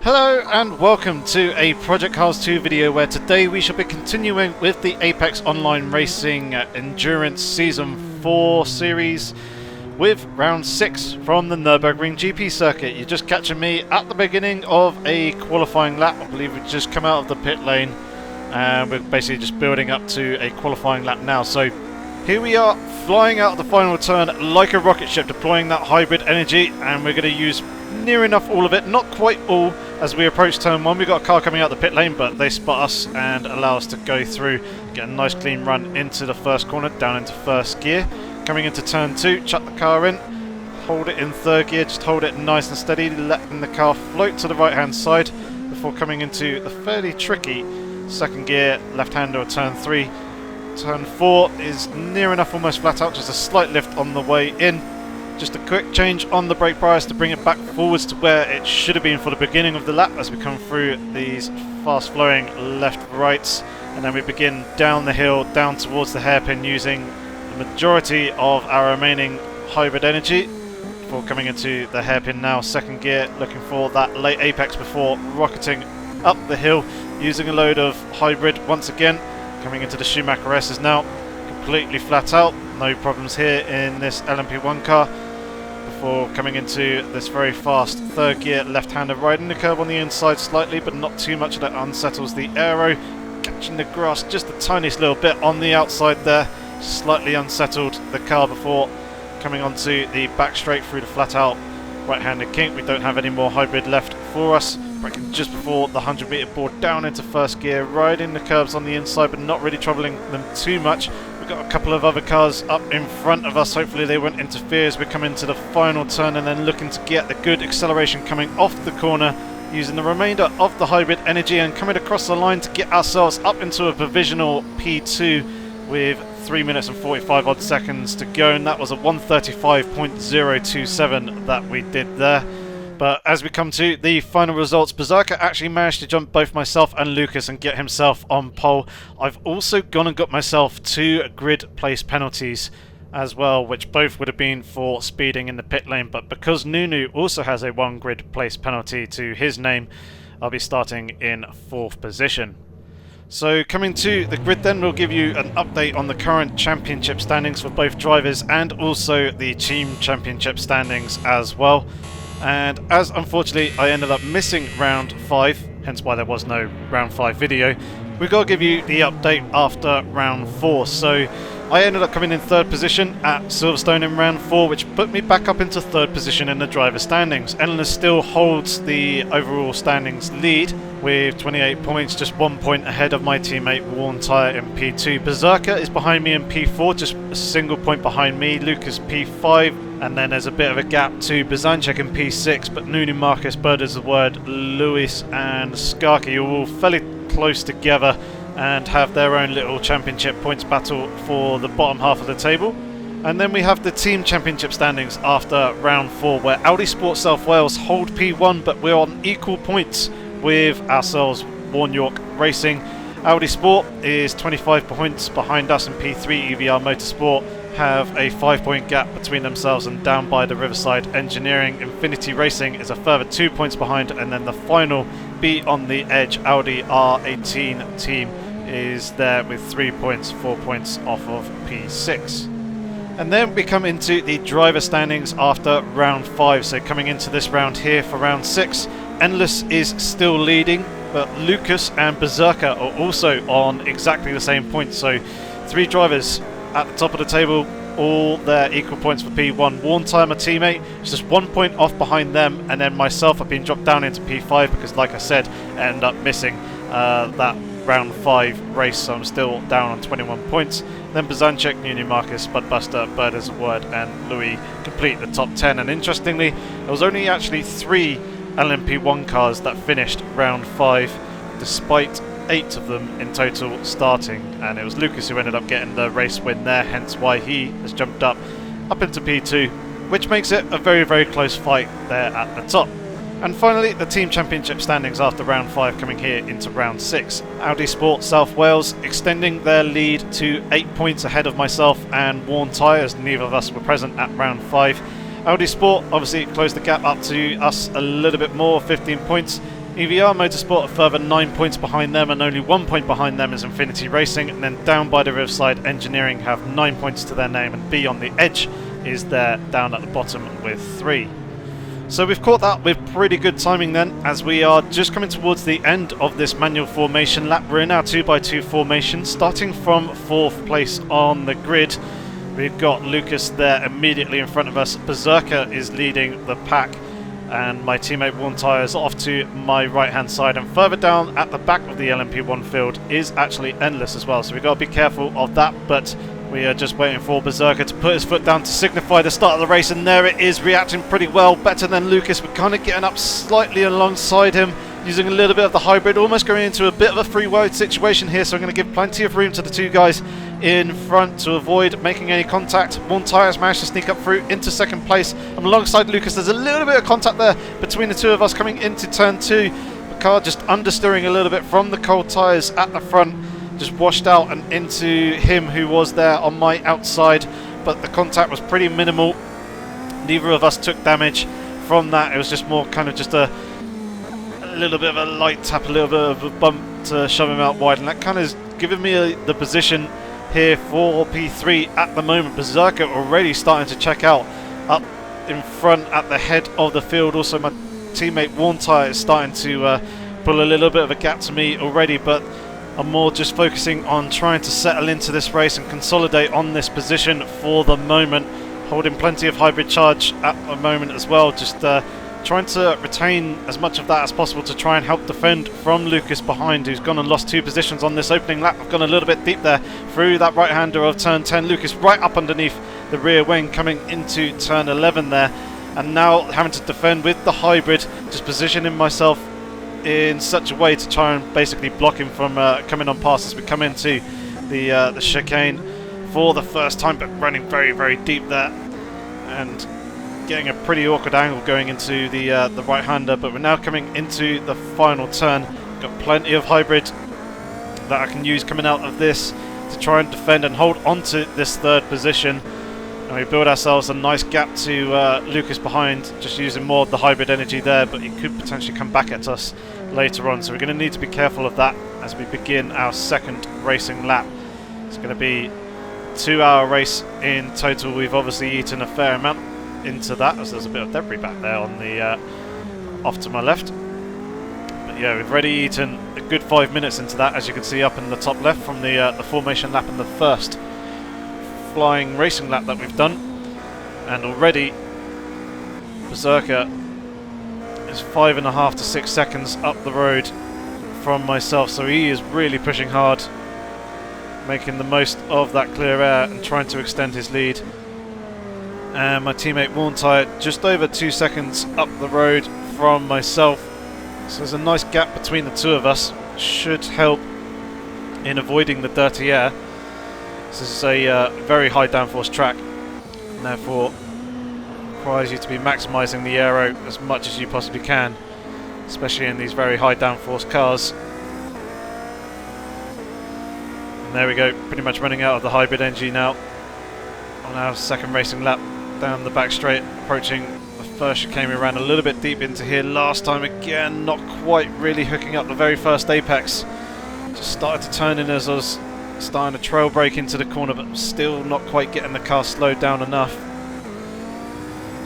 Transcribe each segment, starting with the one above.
Hello and welcome to a Project Cars 2 video where today we shall be continuing with the Apex Online Racing Endurance Season 4 series with round 6 from the Nurburgring GP circuit. You're just catching me at the beginning of a qualifying lap. I believe we've just come out of the pit lane and we're basically just building up to a qualifying lap now. So here we are flying out of the final turn like a rocket ship, deploying that hybrid energy, and we're going to use near enough all of it, not quite all. As we approach turn 1, we've got a car coming out the pit lane, but they spot us and allow us to go through, get a nice clean run into the first corner, down into first gear. Coming into turn 2, chuck the car in, hold it in third gear, just hold it nice and steady, letting the car float to the right hand side before coming into the fairly tricky second gear, left hander of turn 3. Turn 4 is near enough almost flat out, just a slight lift on the way in. Just a quick change on the brake bias to bring it back forwards to where it should have been for the beginning of the lap as we come through these fast flowing left rights, and then we begin down the hill down towards the hairpin using the majority of our remaining hybrid energy before coming into the hairpin now, second gear, looking for that late apex before rocketing up the hill using a load of hybrid once again. Coming into the Schumacher S's now, completely flat out, no problems here in this LMP1 car before coming into this very fast third gear left-hander, riding the curb on the inside slightly but not too much that unsettles the aero, catching the grass just the tiniest little bit on the outside there, slightly unsettled the car before coming onto the back straight through the flat-out right-handed kink. We don't have any more hybrid left for us. Braking just before the 100 meter board down into first gear, riding the curbs on the inside but not really troubling them too much. We've got a couple of other cars up in front of us, hopefully they won't interfere as we come into the final turn, and then looking to get the good acceleration coming off the corner using the remainder of the hybrid energy and coming across the line to get ourselves up into a provisional P2 with 3 minutes and 45 odd seconds to go, and that was a 135.027 that we did there. But as we come to the final results, Berserker actually managed to jump both myself and Lucas and get himself on pole. I've also gone and got myself 2 grid place penalties as well, which both would have been for speeding in the pit lane, but because Nunu also has a 1 grid place penalty to his name, I'll be starting in 4th position. So coming to the grid then, we'll give you an update on the current championship standings for both drivers and also the team championship standings as well. And as unfortunately I ended up missing round 5, hence why there was no round 5 video, we've got to give you the update after round 4. So I ended up coming in 3rd position at Silverstone in round 4, which put me back up into 3rd position in the driver standings. Eleanor still holds the overall standings lead with 28 points, just 1 point ahead of my teammate Worn Tyre in P2. Berserker is behind me in P4, just a single point behind me. Lucas P5, and then there's a bit of a gap to Bazanchek in P6, but Nunu, Marcus, Bird is the word, Lewis and Skarky are all fairly close together and have their own little championship points battle for the bottom half of the table. And then we have the team championship standings after round 4, where Audi Sport South Wales hold P1, but we're on equal points with ourselves, Warn York Racing. Audi Sport is 25 points behind us in P3. EVR Motorsport have a 5-point gap between themselves and down by the Riverside Engineering. Infinity Racing is a further 2 points behind, and then the final Be On The Edge Audi R18 team is there with 3 points, 4 points off of P6. And then we come into the driver standings after round 5. So coming into this round here for round 6, Endless is still leading, but Lucas and Berserker are also on exactly the same points. So 3 drivers at the top of the table, all their equal points for P1. Worn Tyre, my teammate, is just 1 point off behind them, and then myself, I've been dropped down into P5 because, like I said, I ended up missing that round 5 race, so I'm still down on 21 points. Then Bazanchek, Nunu, Marcus, Budbuster, Bird is a word, and Louis complete the top 10. And interestingly, there was only actually 3 LMP1 cars that finished round 5, despite 8 of them in total starting, and it was Lucas who ended up getting the race win there, hence why he has jumped up into P2, which makes it a very, very close fight there at the top. And finally, the team championship standings after round 5 coming here into round 6. Audi Sport South Wales extending their lead to 8 points ahead of myself and Worn Tyre, as neither of us were present at round 5. Audi Sport obviously closed the gap up to us a little bit more, 15 points. EVR Motorsport a further 9 points behind them, and only 1 point behind them is Infinity Racing, and then down by the Riverside Engineering have 9 points to their name, and B on the Edge is there down at the bottom with 3. So we've caught that with pretty good timing then, as we are just coming towards the end of this manual formation lap. We're in our 2x2 formation, starting from 4th place on the grid. We've got Lucas there immediately in front of us. Berserker is leading the pack, and my teammate Worn Tyres off to my right hand side, and further down at the back of the LMP1 field is actually Endless as well, so we've got to be careful of that, but we are just waiting for Berserker to put his foot down to signify the start of the race, and there it is, reacting pretty well, better than Lucas. We're kind of getting up slightly alongside him, using a little bit of the hybrid, almost going into a bit of a free ride situation here, so I'm going to give plenty of room to the two guys in front to avoid making any contact. Worn Tyres managed to sneak up through into 2nd place. I'm alongside Lucas. There's a little bit of contact there between the two of us coming into turn 2. The car just understeering a little bit from the cold tyres at the front, just washed out and into him who was there on my outside, but the contact was pretty minimal. Neither of us took damage from that. It was just more kind of just a little bit of a light tap, a little bit of a bump to shove him out wide, and that kind of has given me the position here for P3 at the moment. Berserker already starting to check out up in front at the head of the field. Also my teammate Worn Tyre is starting to pull a little bit of a gap to me already, but I'm more just focusing on trying to settle into this race and consolidate on this position for the moment, holding plenty of hybrid charge at the moment as well, just trying to retain as much of that as possible to try and help defend from Lucas behind, who's gone and lost 2 positions on this opening lap. I've gone a little bit deep there through that right-hander of turn 10. Lucas right up underneath the rear wing coming into turn 11 there, and now having to defend with the hybrid, just positioning myself in such a way to try and basically block him from coming on past as we come into the chicane for the first time, but running very, very deep there and getting a pretty awkward angle going into the right-hander. But we're now coming into the final turn. Got plenty of hybrid that I can use coming out of this to try and defend and hold on to this 3rd position, and we build ourselves a nice gap to Lucas behind, just using more of the hybrid energy there, but he could potentially come back at us later on, so we're going to need to be careful of that as we begin our 2nd racing lap. It's going to be a 2-hour race in total. We've obviously eaten a fair amount into that, as there's a bit of debris back there on the off to my left, but yeah, we've already eaten a good 5 minutes into that, as you can see up in the top left from the formation lap and the first flying racing lap that we've done. And already Berserker is 5.5 to 6 seconds up the road from myself, so he is really pushing hard, making the most of that clear air and trying to extend his lead. And my teammate Worn Tyre just over 2 seconds up the road from myself, so there's a nice gap between the two of us. Should help in avoiding the dirty air. This is a very high downforce track, and therefore requires you to be maximising the aero as much as you possibly can, especially in these very high downforce cars. And there we go, pretty much running out of the hybrid engine now on our 2nd racing lap down the back straight, approaching the first chicane. We ran a little bit deep into here last time, again not quite really hooking up the very first apex. Just started to turn in as I was starting to trail brake into the corner, but still not quite getting the car slowed down enough.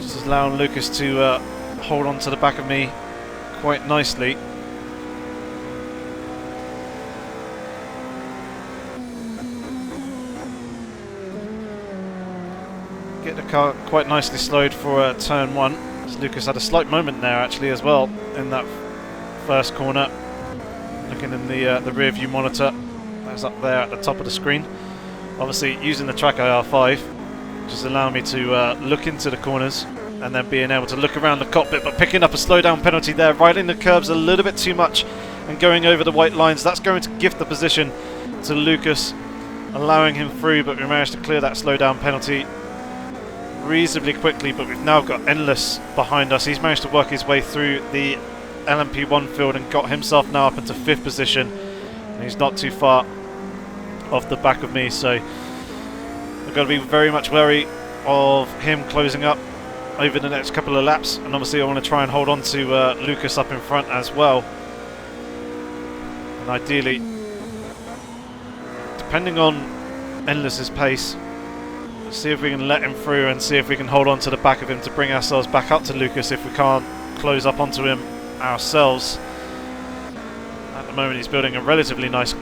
Just allowing Lucas to hold on to the back of me quite nicely. Get the car quite nicely slowed for turn 1. As Lucas had a slight moment there actually as well in that first corner. Looking in the rear view monitor, that's up there at the top of the screen. Obviously using the TrackIR 5, just allowing me to look into the corners and then being able to look around the cockpit, but picking up a slowdown penalty there, riding the curbs a little bit too much and going over the white lines. That's going to gift the position to Lucas, allowing him through, but we managed to clear that slowdown penalty reasonably quickly. But we've now got Endless behind us. He's managed to work his way through the LMP1 field and got himself now up into 5th position, and he's not too far off the back of me, so I've got to be very much wary of him closing up over the next couple of laps. And obviously I want to try and hold on to Lucas up in front as well. And ideally, depending on Endless's pace, see if we can let him through and see if we can hold on to the back of him to bring ourselves back up to Lucas if we can't close up onto him ourselves. At the moment he's building a relatively nice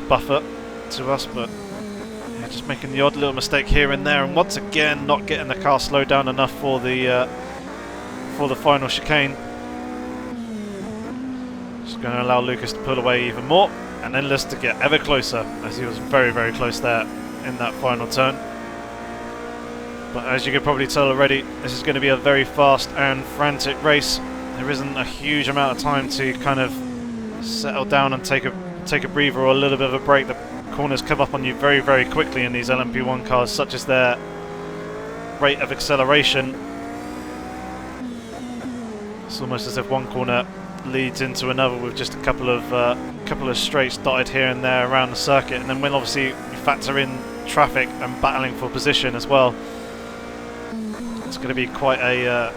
buffer to us, but yeah, just making the odd little mistake here and there, and once again not getting the car slowed down enough for the final chicane. Just going to allow Lucas to pull away even more, and Endless to get ever closer, as he was very, very close there in that final turn. But as you can probably tell already, this is going to be a very fast and frantic race. There isn't a huge amount of time to kind of settle down and take a breather or a little bit of a break. The corners come up on you very, very quickly in these LMP1 cars, such as their rate of acceleration. It's almost as if one corner leads into another with just a couple of straights dotted here and there around the circuit, and then when obviously you factor in traffic and battling for position as well, it's going to be quite a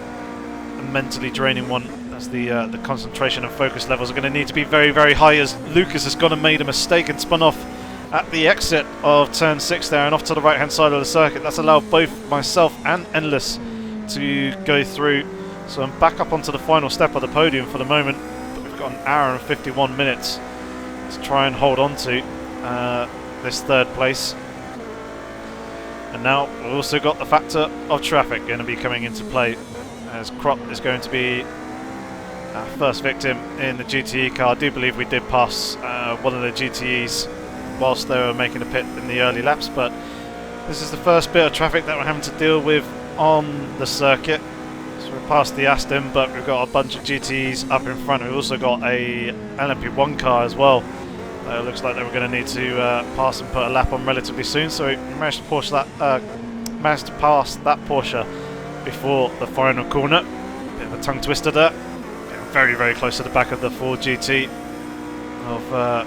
mentally draining one, as the concentration and focus levels are going to need to be very, very high, as Lucas has gone and made a mistake and spun off at the exit of turn 6 there and off to the right hand side of the circuit. That's allowed both myself and Endless to go through, so I'm back up onto the final step of the podium for the moment, but we've got an hour and 51 minutes to try and hold on to this third place. And now we've also got the factor of traffic going to be coming into play, as Crop is going to be our first victim in the GTE car. I do believe we did pass one of the GTEs whilst they were making a pit in the early laps, but this is the first bit of traffic that we're having to deal with on the circuit. So we're past the Aston, but we've got a bunch of GTEs up in front. We've also got a LMP1 car as well. It looks like they were going to need to pass and put a lap on relatively soon, so we managed to pass that Porsche before the final corner. Bit of a tongue twister there. Getting very, very close to the back of the Ford GT of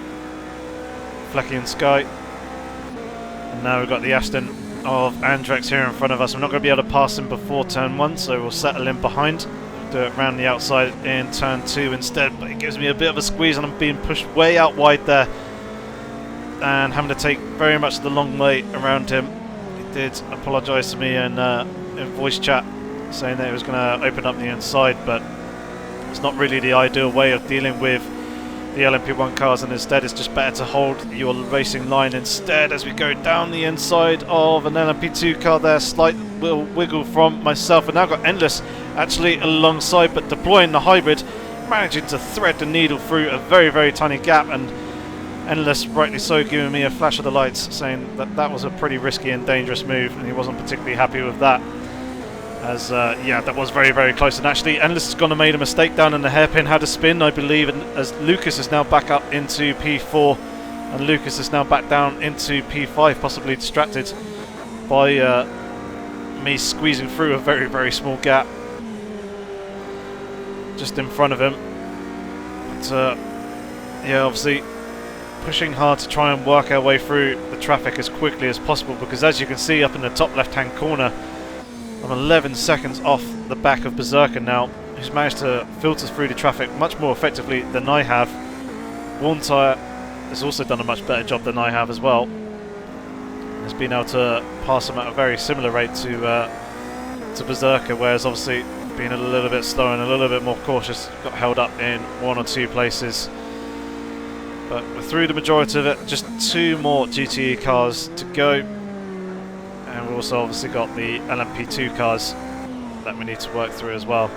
Flecky and Sky. And now we've got the Aston of Andrex here in front of us. We're not going to be able to pass him before turn 1, so we'll settle in behind. Do it round the outside in turn 2 instead, but it gives me a bit of a squeeze and I'm being pushed way out wide there and having to take very much the long way around him. He did apologise to me in voice chat, saying that he was going to open up the inside, but it's not really the ideal way of dealing with the LMP1 cars, and instead it's just better to hold your racing line instead as we go down the inside of an LMP2 car there. Slight little wiggle from myself, and now got Endless actually alongside, but deploying the hybrid, managing to thread the needle through a very, very tiny gap, and Endless, rightly so, giving me a flash of the lights, saying that that was a pretty risky and dangerous move, and he wasn't particularly happy with that. As, yeah, that was very, very close, and actually Endless has gone and made a mistake down in the hairpin, had a spin, I believe, and as Lucas is now back up into P4, and Lucas is now back down into P5, possibly distracted by me squeezing through a very, very small gap just in front of him. But, yeah, obviously pushing hard to try and work our way through the traffic as quickly as possible, because as you can see up in the top left hand corner, I'm 11 seconds off the back of Berserker now, who's managed to filter through the traffic much more effectively than I have. Worn Tyre has also done a much better job than I have as well. Has been able to pass him at a very similar rate to Berserker, whereas obviously being a little bit slower and a little bit more cautious, got held up in 1 or 2 places. But we're through the majority of it, just 2 more GTE cars to go. And we've also obviously got the LMP2 cars that we need to work through as well.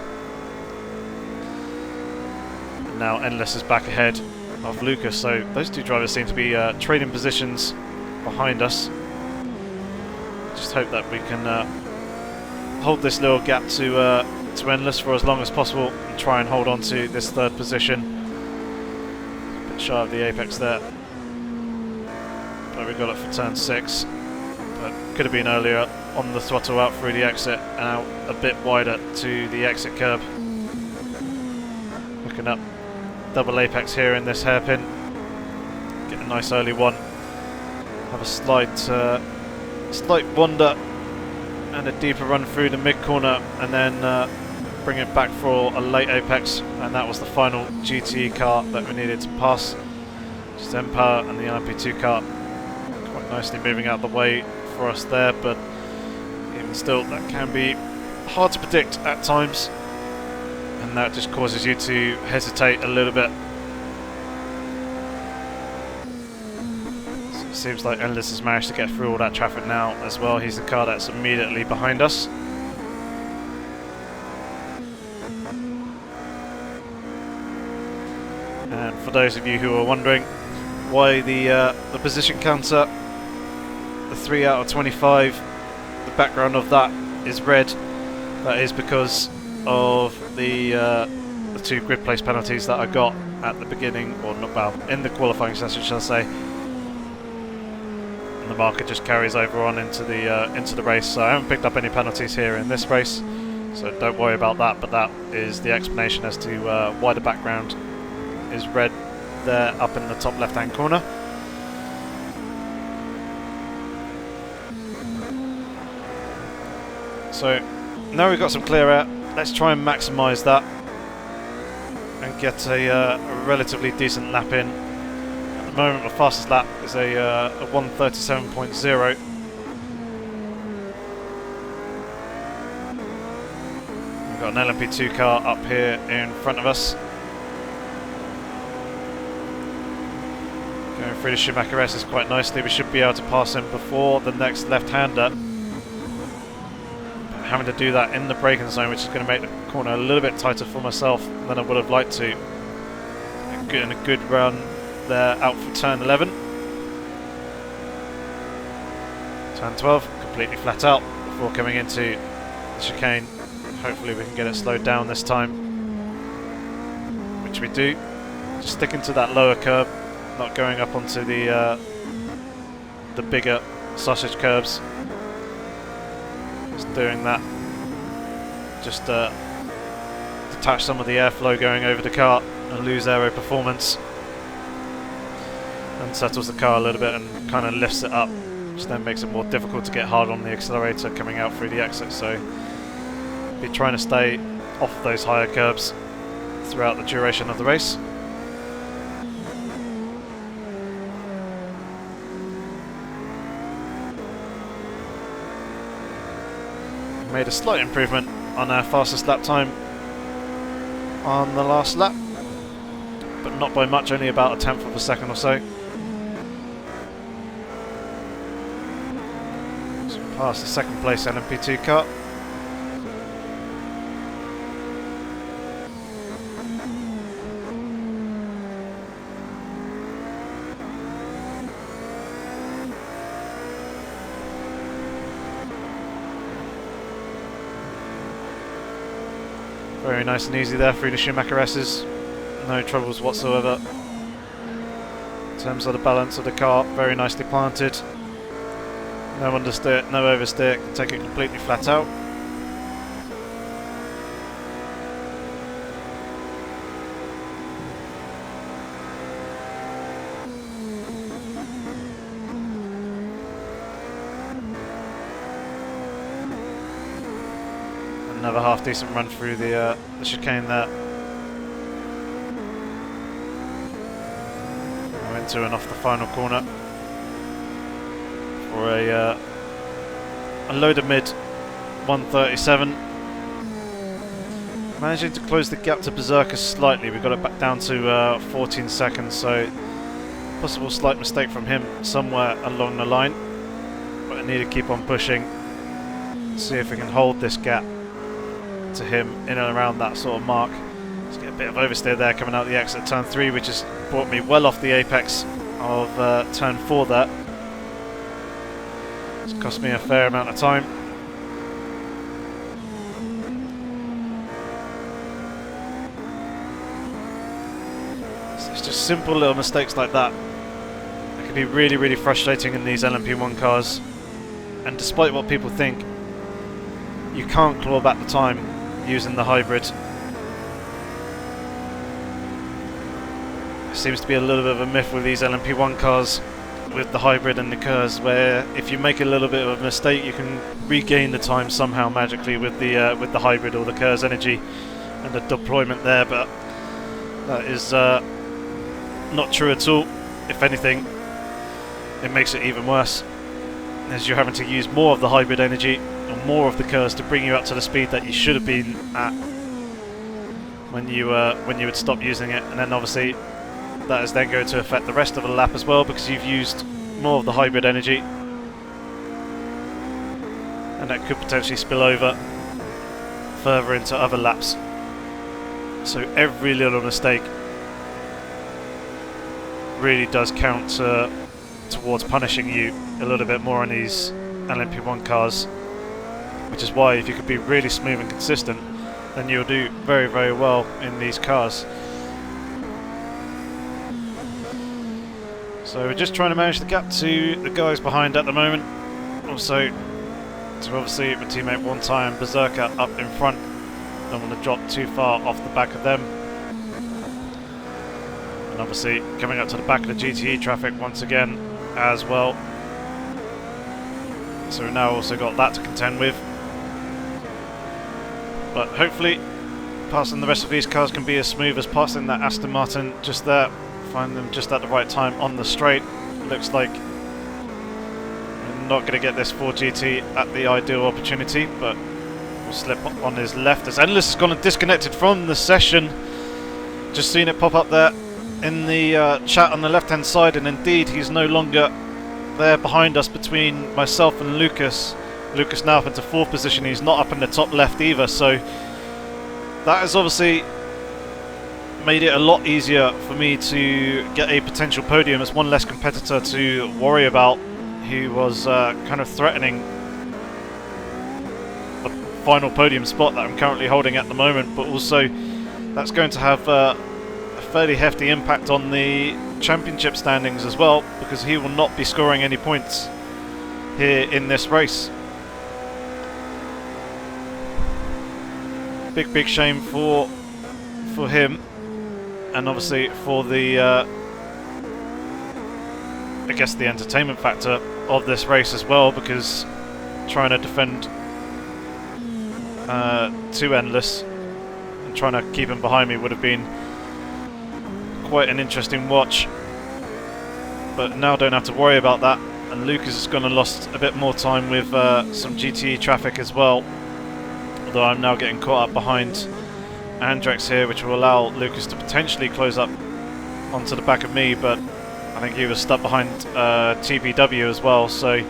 And now Endless is back ahead of Lucas, so those 2 drivers seem to be trading positions behind us. Just hope that we can hold this little gap to Endless for as long as possible and try and hold on to this 3rd position. A bit shy of the apex there, but we got it for turn 6. But could have been earlier on the throttle out through the exit and out a bit wider to the exit curb. Looking up double apex here in this hairpin. Get a nice early one. Have a slight wander and a deeper run through the mid corner, and then bring it back for a late apex, and that was the final GTE car that we needed to pass. Zenpower and the LMP2 car quite nicely moving out the way for us there, but even still that can be hard to predict at times, and that just causes you to hesitate a little bit. So it seems like Endless has managed to get through all that traffic now as well. He's the car that's immediately behind us. And for those of you who are wondering why the position counter, the 3 out of 25, the background of that is red, that is because of the 2 grid place penalties that I got at the beginning, or not, well, in the qualifying session, shall I say. And the marker just carries over on into the race, so I haven't picked up any penalties here in this race, so don't worry about that. But that is the explanation as to why the background is red there up in the top left hand corner. So now we've got some clear air, let's try and maximise that and get a relatively decent lap in. At the moment my fastest lap is a 1:37.0. We've got an LMP2 car up here in front of us. Going through the Schumacher S's quite nicely, we should be able to pass him before the next left-hander. Having to do that in the braking zone, which is going to make the corner a little bit tighter for myself than I would have liked to. And a good run there out for turn 11. Turn 12, completely flat out before coming into the chicane. Hopefully we can get it slowed down this time, which we do. Just sticking to that lower curb, not going up onto the bigger sausage curbs. Just doing that, just detach some of the airflow going over the car and lose aero performance, and settles the car a little bit and kind of lifts it up, which then makes it more difficult to get hard on the accelerator coming out through the exit. So be trying to stay off those higher curbs throughout the duration of the race. Made a slight improvement on our fastest lap time on the last lap, but not by much, only about a 1/10 of a second or so. So past the second place LMP2 car. Very nice and easy there through the Schumacher S's. No troubles whatsoever. In terms of the balance of the car, very nicely planted. No understeer, no oversteer, can take it completely flat out. Another half decent run through the chicane there. I went to and off the final corner for a loader mid 1:37. Managing to close the gap to Berserker slightly. We got it back down to 14 seconds, so possible slight mistake from him somewhere along the line. But I need to keep on pushing. See if we can hold this gap to him in and around that sort of mark. Let's get a bit of oversteer there coming out the exit turn 3, which has brought me well off the apex of turn 4 there. It's cost me a fair amount of time. So it's just simple little mistakes like that that can be really, really frustrating in these LMP1 cars. And despite what people think, you can't claw back the time using the hybrid. It seems to be a little bit of a myth with these LMP1 cars with the hybrid and the KERS, where if you make a little bit of a mistake you can regain the time somehow magically with the hybrid or the KERS energy and the deployment there, but that is not true at all. if anything, it makes it even worse, as you're having to use more of the hybrid energy and more of the curves to bring you up to the speed that you should have been at when you would stop using it. And then obviously that is then going to affect the rest of the lap as well, because you've used more of the hybrid energy, and that could potentially spill over further into other laps. So every little mistake really does count towards punishing you a little bit more on these LMP1 cars, which is why if you could be really smooth and consistent, then you'll do very, very well in these cars. So we're just trying to manage the gap to the guys behind at the moment. Also, to obviously my teammate One Time Berserker up in front. Don't want to drop too far off the back of them. And obviously coming up to the back of the GTE traffic once again as well. So we've now also got that to contend with. But hopefully passing the rest of these cars can be as smooth as passing that Aston Martin just there. Find them just at the right time on the straight. Looks like we're not going to get this 4 GT at the ideal opportunity, but we'll slip on his left as Endless has gone and disconnected from the session. Just seen it pop up there in the chat on the left hand side, and indeed he's no longer there behind us between myself and Lucas. Lucas now up into 4th position. He's not up in the top left either, so that has obviously made it a lot easier for me to get a potential podium as one less competitor to worry about, who was kind of threatening the final podium spot that I'm currently holding at the moment. But also that's going to have a fairly hefty impact on the championship standings as well, because he will not be scoring any points here in this race. Big shame for him. And obviously for the, I guess the entertainment factor of this race as well, because trying to defend to Endless and trying to keep him behind me would have been quite an interesting watch. But now don't have to worry about that, and Lucas has gone and lost a bit more time with some GTE traffic as well, although I'm now getting caught up behind Andrex here, which will allow Lucas to potentially close up onto the back of me, but I think he was stuck behind TPW as well, so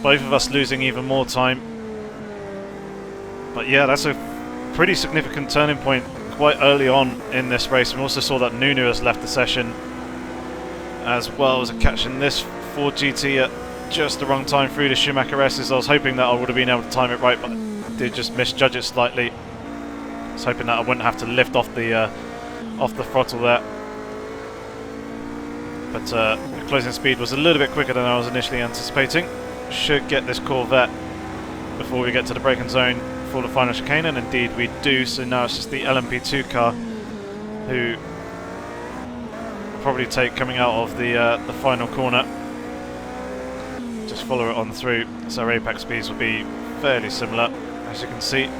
both of us losing even more time. But yeah, that's a pretty significant turning point quite early on in this race. We also saw that Nunu has left the session, as well as catching this Ford GT at just the wrong time through the Schumacher S's. I was hoping that I would have been able to time it right, but I did just misjudge it slightly. I was hoping that I wouldn't have to lift off the throttle there. But the closing speed was a little bit quicker than I was initially anticipating. Should get this Corvette before we get to the braking zone for the final chicane, and indeed we do. So now it's just the LMP2 car who will probably take coming out of the final corner. Just follow it on through, so our apex speeds will be fairly similar, as you can see.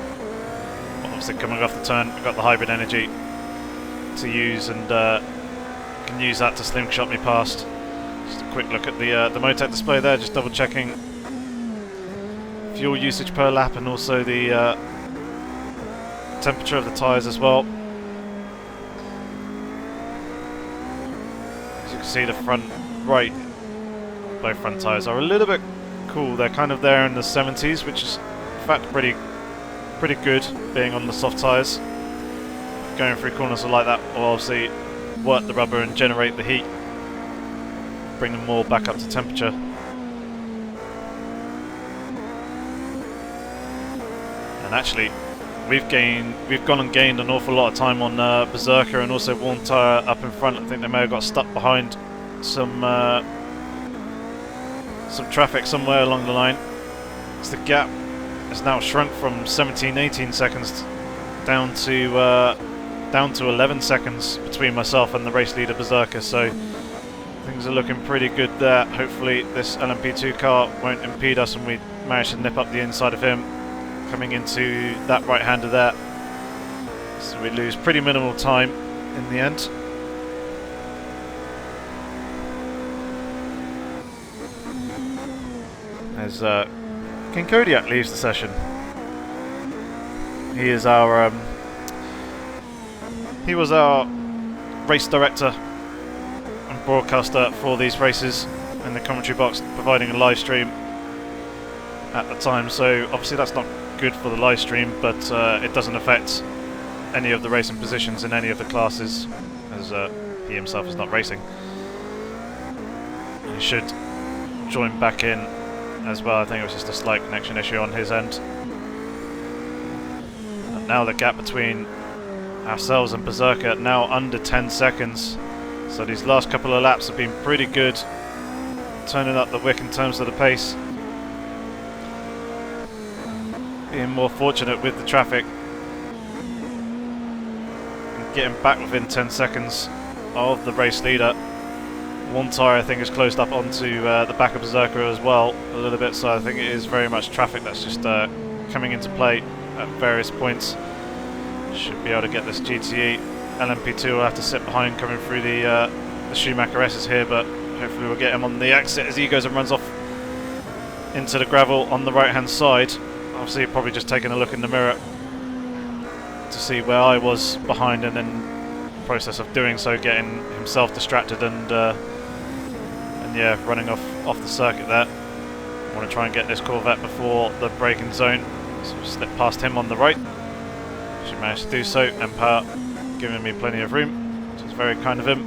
Obviously coming off the turn, we've got the hybrid energy to use, and can use that to slingshot me past. Just a quick look at the Motec display there, just double checking fuel usage per lap and also the temperature of the tyres as well. As you can see, the front right, both front tyres are a little bit cool. They're kind of there in the 70s, which is in fact pretty good, being on the soft tyres. Going through corners like that will obviously work the rubber and generate the heat, bring them more back up to temperature. And actually we've gone and gained an awful lot of time on Berserker and also Warm Tyre up in front. I think they may have got stuck behind some traffic somewhere along the line. So the gap has now shrunk from 17-18 seconds down to 11 seconds between myself and the race leader Berserker, so things are looking pretty good there. Hopefully this LMP2 car won't impede us and we manage to nip up the inside of him coming into that right-hander there, so we lose pretty minimal time in the end. as King Kodiak leaves the session. He is our he was our race director and broadcaster for these races in the commentary box, providing a live stream at the time. So obviously that's not good for the live stream, but it doesn't affect any of the racing positions in any of the classes, as he himself is not racing. He should join back in as well. I think it was just a slight connection issue on his end. And now the gap between ourselves and Berserker now under 10 seconds. So these last couple of laps have been pretty good, turning up the wick in terms of the pace. Being more fortunate with the traffic and getting back within 10 seconds of the race leader. One tyre I think is closed up onto the back of Berserker as well a little bit, so I think it is very much traffic that's just coming into play at various points. Should be able to get this GTE. LMP2 will have to sit behind coming through the Schumacher S's here, but hopefully we'll get him on the exit as he goes and runs off into the gravel on the right hand side. Obviously probably just taking a look in the mirror to see where I was behind, and then process of doing so getting himself distracted and yeah, running off the circuit there. I want to try and get this Corvette before the braking zone, so slip past him on the right. Should manage to do so. Empire giving me plenty of room, which is very kind of him.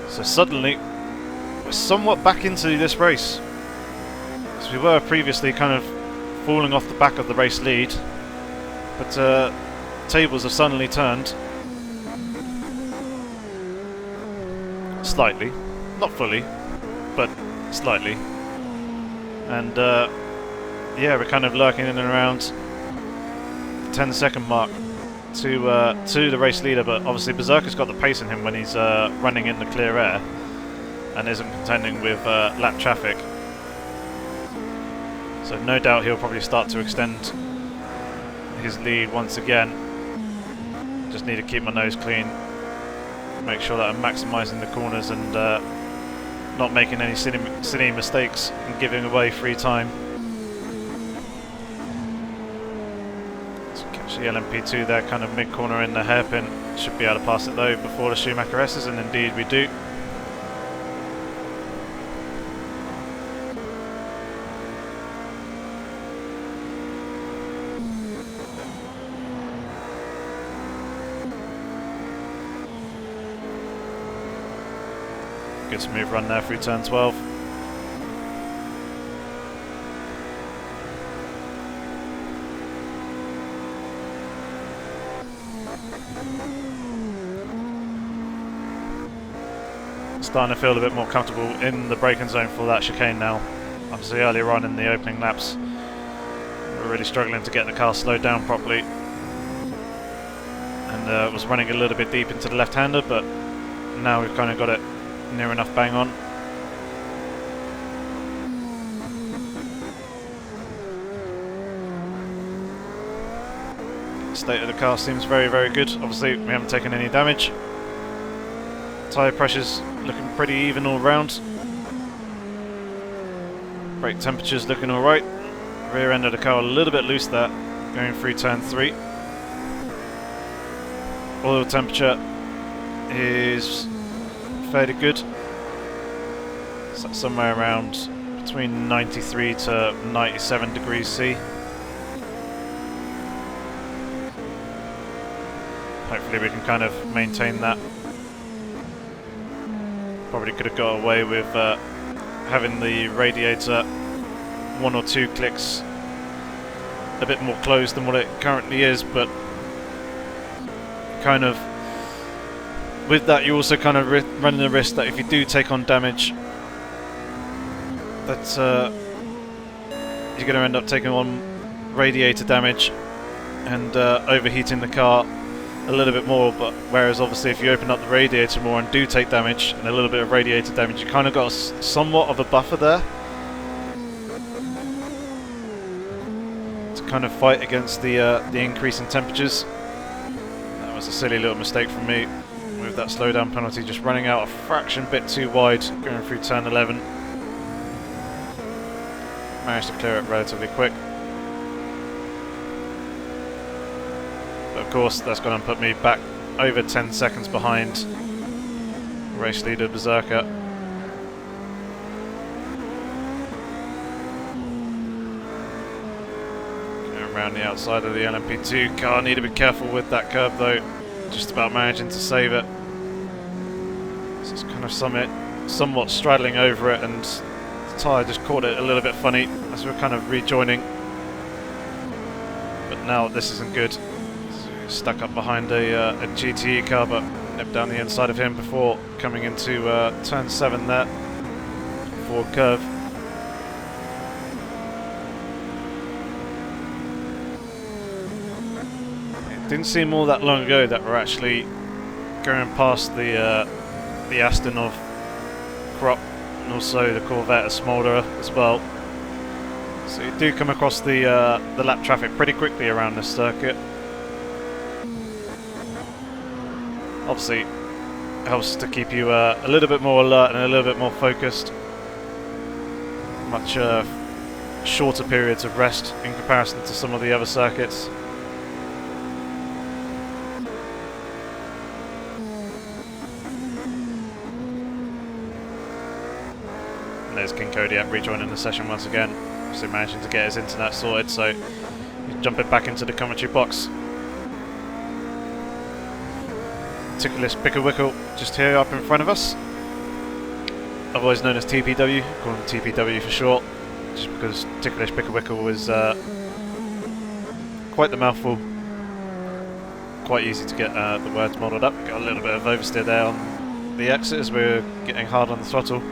So suddenly we're somewhat back into this race, because we were previously kind of falling off the back of the race lead, but tables have suddenly turned slightly, not fully, but slightly, and yeah, we're kind of lurking in and around the 10-second mark to the race leader. But obviously Berserker's got the pace in him when he's running in the clear air and isn't contending with lap traffic, so no doubt he'll probably start to extend his lead once again. Just need to keep my nose clean, make sure that I'm maximising the corners and not making any silly mistakes and giving away free time. So catch the LMP2 there, kind of mid-corner in the hairpin. Should be able to pass it though before the Schumacher S's, and indeed we do. Good smooth run there through turn 12. Starting to feel a bit more comfortable in the braking zone for that chicane now. Obviously earlier on in the opening laps we were really struggling to get the car slowed down properly, and was running a little bit deep into the left-hander, but now we've kind of got it near enough bang on. The state of the car seems very, very good. Obviously we haven't taken any damage. Tyre pressure's looking pretty even all round. Brake temperature's looking alright. Rear end of the car a little bit loose there, going through turn 3. Oil temperature is fairly good. So somewhere around between 93 to 97 degrees C. Hopefully we can kind of maintain that. Probably could have got away with having the radiator 1 or 2 clicks a bit more closed than what it currently is, but kind of with that you also kind of running the risk that if you do take on damage, that you're going to end up taking on radiator damage and overheating the car a little bit more. But whereas obviously if you open up the radiator more and do take damage and a little bit of radiator damage, you kind of got somewhat of a buffer there to kind of fight against the increase in temperatures. That was a silly little mistake from me. with that slowdown penalty, just running out a fraction bit too wide going through turn 11. Managed to clear it relatively quick. But of course that's going to put me back over 10 seconds behind race leader Berserker. Going around the outside of the LMP2 car, need to be careful with that curve though. Just about managing to save it. So it's kind of somewhat straddling over it, and the tyre just caught it a little bit funny as we're kind of rejoining. But now this isn't good. Stuck up behind a GTE car, but nipped down the inside of him before coming into turn 7 there. Forward curve. It didn't seem all that long ago that we're actually going past the Aston of Crop and also the Corvette of Smolder as well. So you do come across the lap traffic pretty quickly around this circuit. Obviously, it helps to keep you a little bit more alert and a little bit more focused. Much shorter periods of rest in comparison to some of the other circuits. And there's King Kodiak rejoining the session once again. So managing to get his internet sorted, so he's jumping back into the commentary box. Ticklish Picklewickle just here up in front of us, otherwise known as TPW, call him TPW for short, just because Ticklish Picklewickle was quite the mouthful, quite easy to get the words modelled up. Got a little bit of oversteer there on the exit as we're getting hard on the throttle.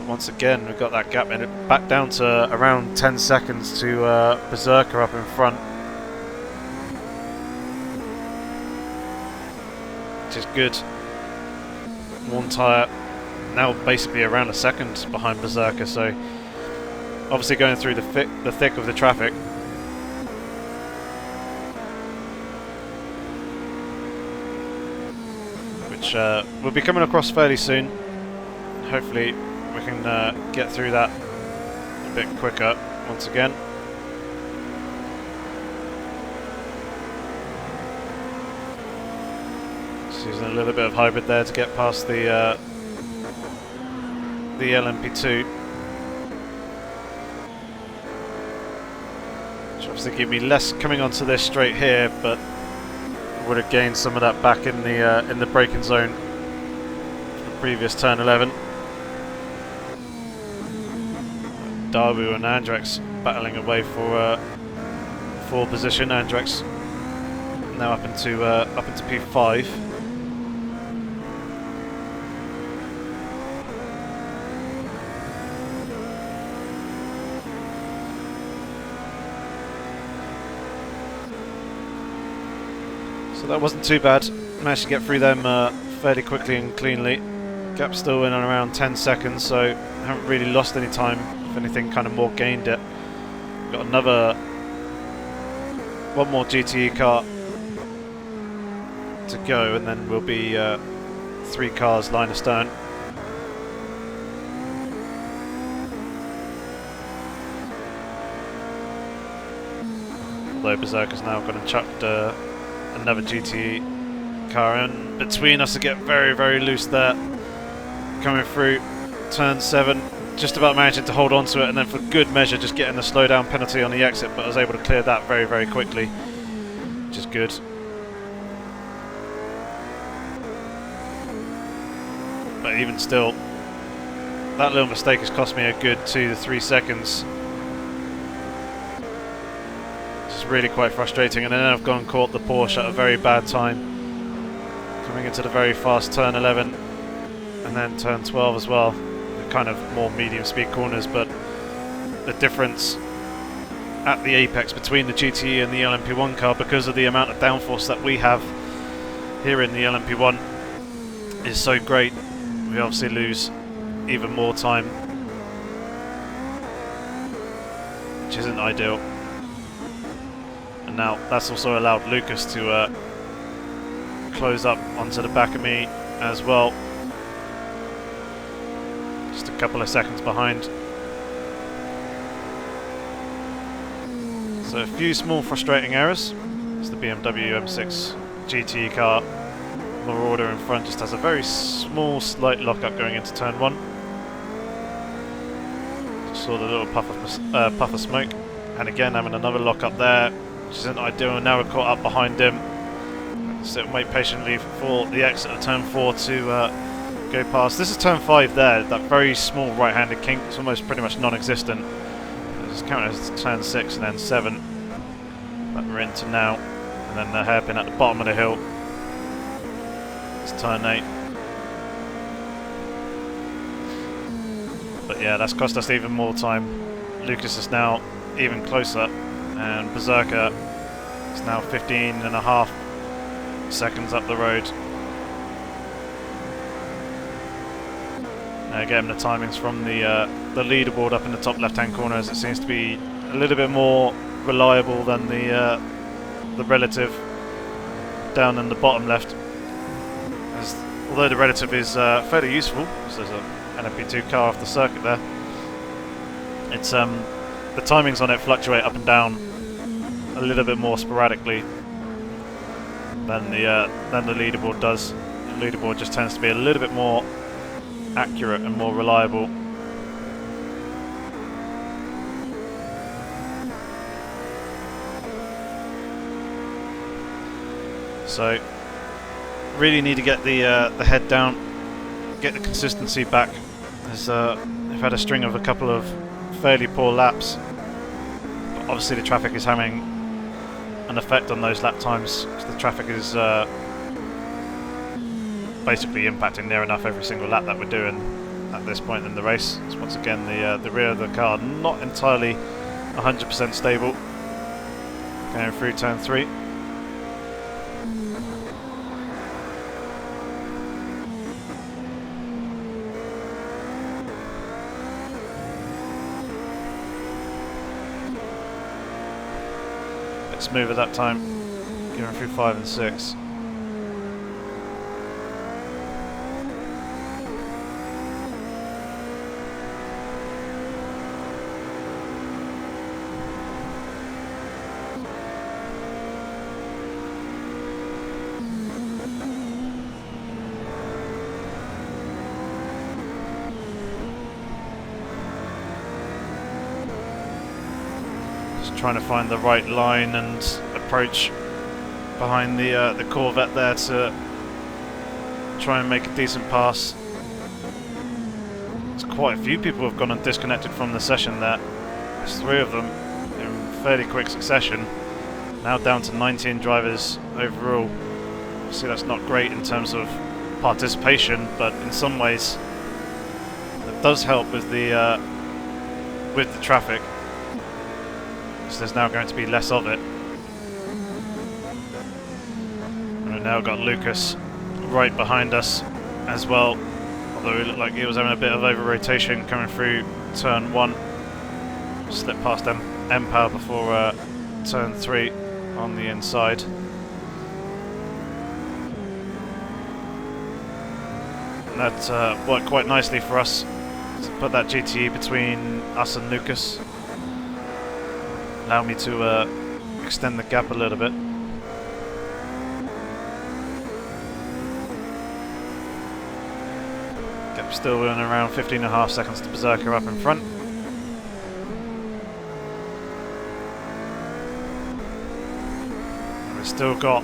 Once again we've got that gap in it, back down to around 10 seconds to Berserker up in front. Which is good. One tyre now basically around a second behind Berserker, so obviously going through the thick of the traffic. Which we'll be coming across fairly soon. Hopefully we can get through that a bit quicker once again. Using a little bit of hybrid there to get past the LMP2, which obviously give me less coming onto this straight here, but would have gained some of that back in the braking zone for the previous turn 11. Darbu and Andrex battling away for position. Andrex now up into P5. So that wasn't too bad. Managed to get through them fairly quickly and cleanly. Gap still in on around 10 seconds, so haven't really lost any time. If anything, kind of more gained it. Got one more GTE car to go, and then we'll be 3 cars line astern. Although Berserker's now going to chuck another GTE car in between us to get very, very loose there. Coming through turn 7, just about managing to hold on to it, and then for good measure just getting the slowdown penalty on the exit, but I was able to clear that very, very quickly, which is good. But even still, that little mistake has cost me a good 2 to 3 seconds. Really quite frustrating, and then I've gone and caught the Porsche at a very bad time, coming into the very fast turn 11 and then turn 12 as well. Kind of more medium speed corners, but the difference at the apex between the GTE and the LMP1 car, because of the amount of downforce that we have here in the LMP1, is so great. We obviously lose even more time, which isn't ideal. And now that's also allowed Lucas to close up onto the back of me as well. Just a couple of seconds behind. So a few small frustrating errors. It's the BMW M6 GT car. Marauder in front just has a very small slight lockup going into turn 1. Just saw the little puff of smoke. And again having another lockup there, which isn't ideal. Now we're caught up behind him. So wait patiently for the exit of turn 4 to go past. This is turn 5 there, that very small right-handed kink. It's almost pretty much non-existent. It's counted as turn 6 and then 7 that we're into now. And then the hairpin at the bottom of the hill. It's turn 8. But yeah, that's cost us even more time. Lucas is now even closer, and Berserker is now 15.5 seconds up the road. Again, the timings from the leaderboard up in the top left-hand corner, as it seems to be a little bit more reliable than the relative down in the bottom left. Although the relative is fairly useful, because there's an LMP2 car off the circuit there, it's the timings on it fluctuate up and down a little bit more sporadically than the leaderboard does. The leaderboard just tends to be a little bit more accurate and more reliable. So really need to get the head down, get the consistency back. As they've had a string of a couple of fairly poor laps, but obviously the traffic is having an effect on those lap times, because the traffic is basically impacting near enough every single lap that we're doing at this point in the race. So once again the rear of the car not entirely 100% stable going through turn 3. Smoother that time, going through 5 and 6. Trying to find the right line and approach behind the Corvette there to try and make a decent pass. There's quite a few people who've gone and disconnected from the session there. There's 3 of them in fairly quick succession. Now down to 19 drivers overall. See, that's not great in terms of participation, but in some ways it does help with the traffic. So there's now going to be less of it. And we've now got Lucas right behind us as well, although it looked like he was having a bit of over rotation coming through turn 1. Slipped past M-Power before turn 3 on the inside. And that worked quite nicely for us to put that GTE between us and Lucas. Allow me to extend the gap a little bit. Gap still in around 15.5 seconds to Berserker up in front. And we've still got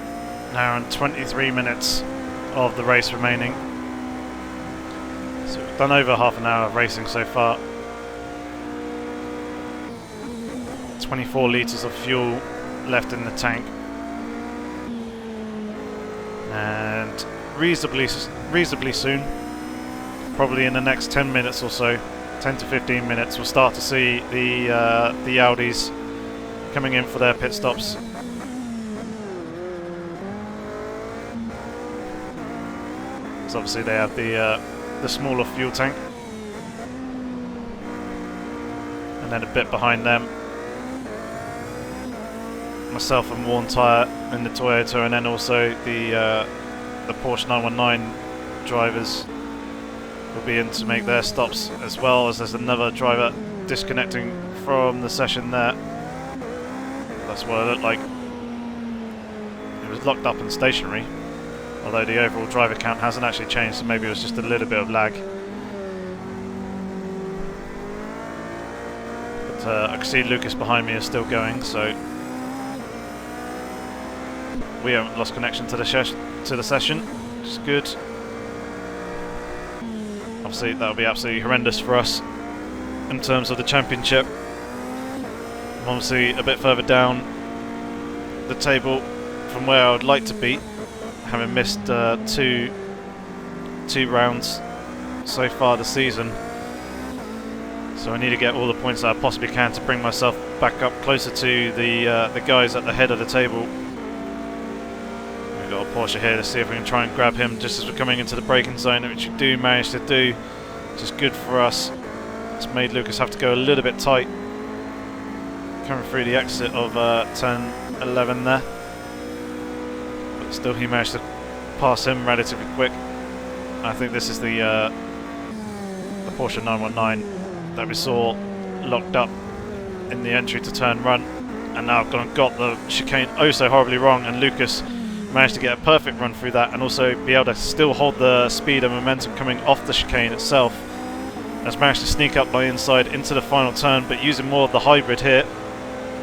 now around 23 minutes of the race remaining. So we've done over half an hour of racing so far. 24 litres of fuel left in the tank, and reasonably soon, probably in the next 10 minutes or so, 10 to 15 minutes, we'll start to see the Audis coming in for their pit stops. So obviously they have the smaller fuel tank, and then a bit behind them myself and worn tyre in the Toyota, and then also the the Porsche 919 drivers will be in to make their stops, as well as there's another driver disconnecting from the session there. That's what it looked like. It was locked up and stationary, although the overall driver count hasn't actually changed, so maybe it was just a little bit of lag. But I can see Lucas behind me is still going, so we haven't lost connection to the session, which is good. Obviously that'll be absolutely horrendous for us in terms of the championship. I'm obviously a bit further down the table from where I would like to be, having missed two rounds so far this season. So I need to get all the points that I possibly can to bring myself back up closer to the guys at the head of the table. We've got a Porsche here to see if we can try and grab him just as we're coming into the braking zone, which we do manage to do, which is good for us. It's made Lucas have to go a little bit tight coming through the exit of turn 11 there. But still he managed to pass him relatively quick. I think this is the Porsche 919 that we saw locked up in the entry to turn run, and now I've got the chicane oh so horribly wrong, and Lucas managed to get a perfect run through that and also be able to still hold the speed and momentum coming off the chicane itself. Has managed to sneak up by inside into the final turn, but using more of the hybrid here,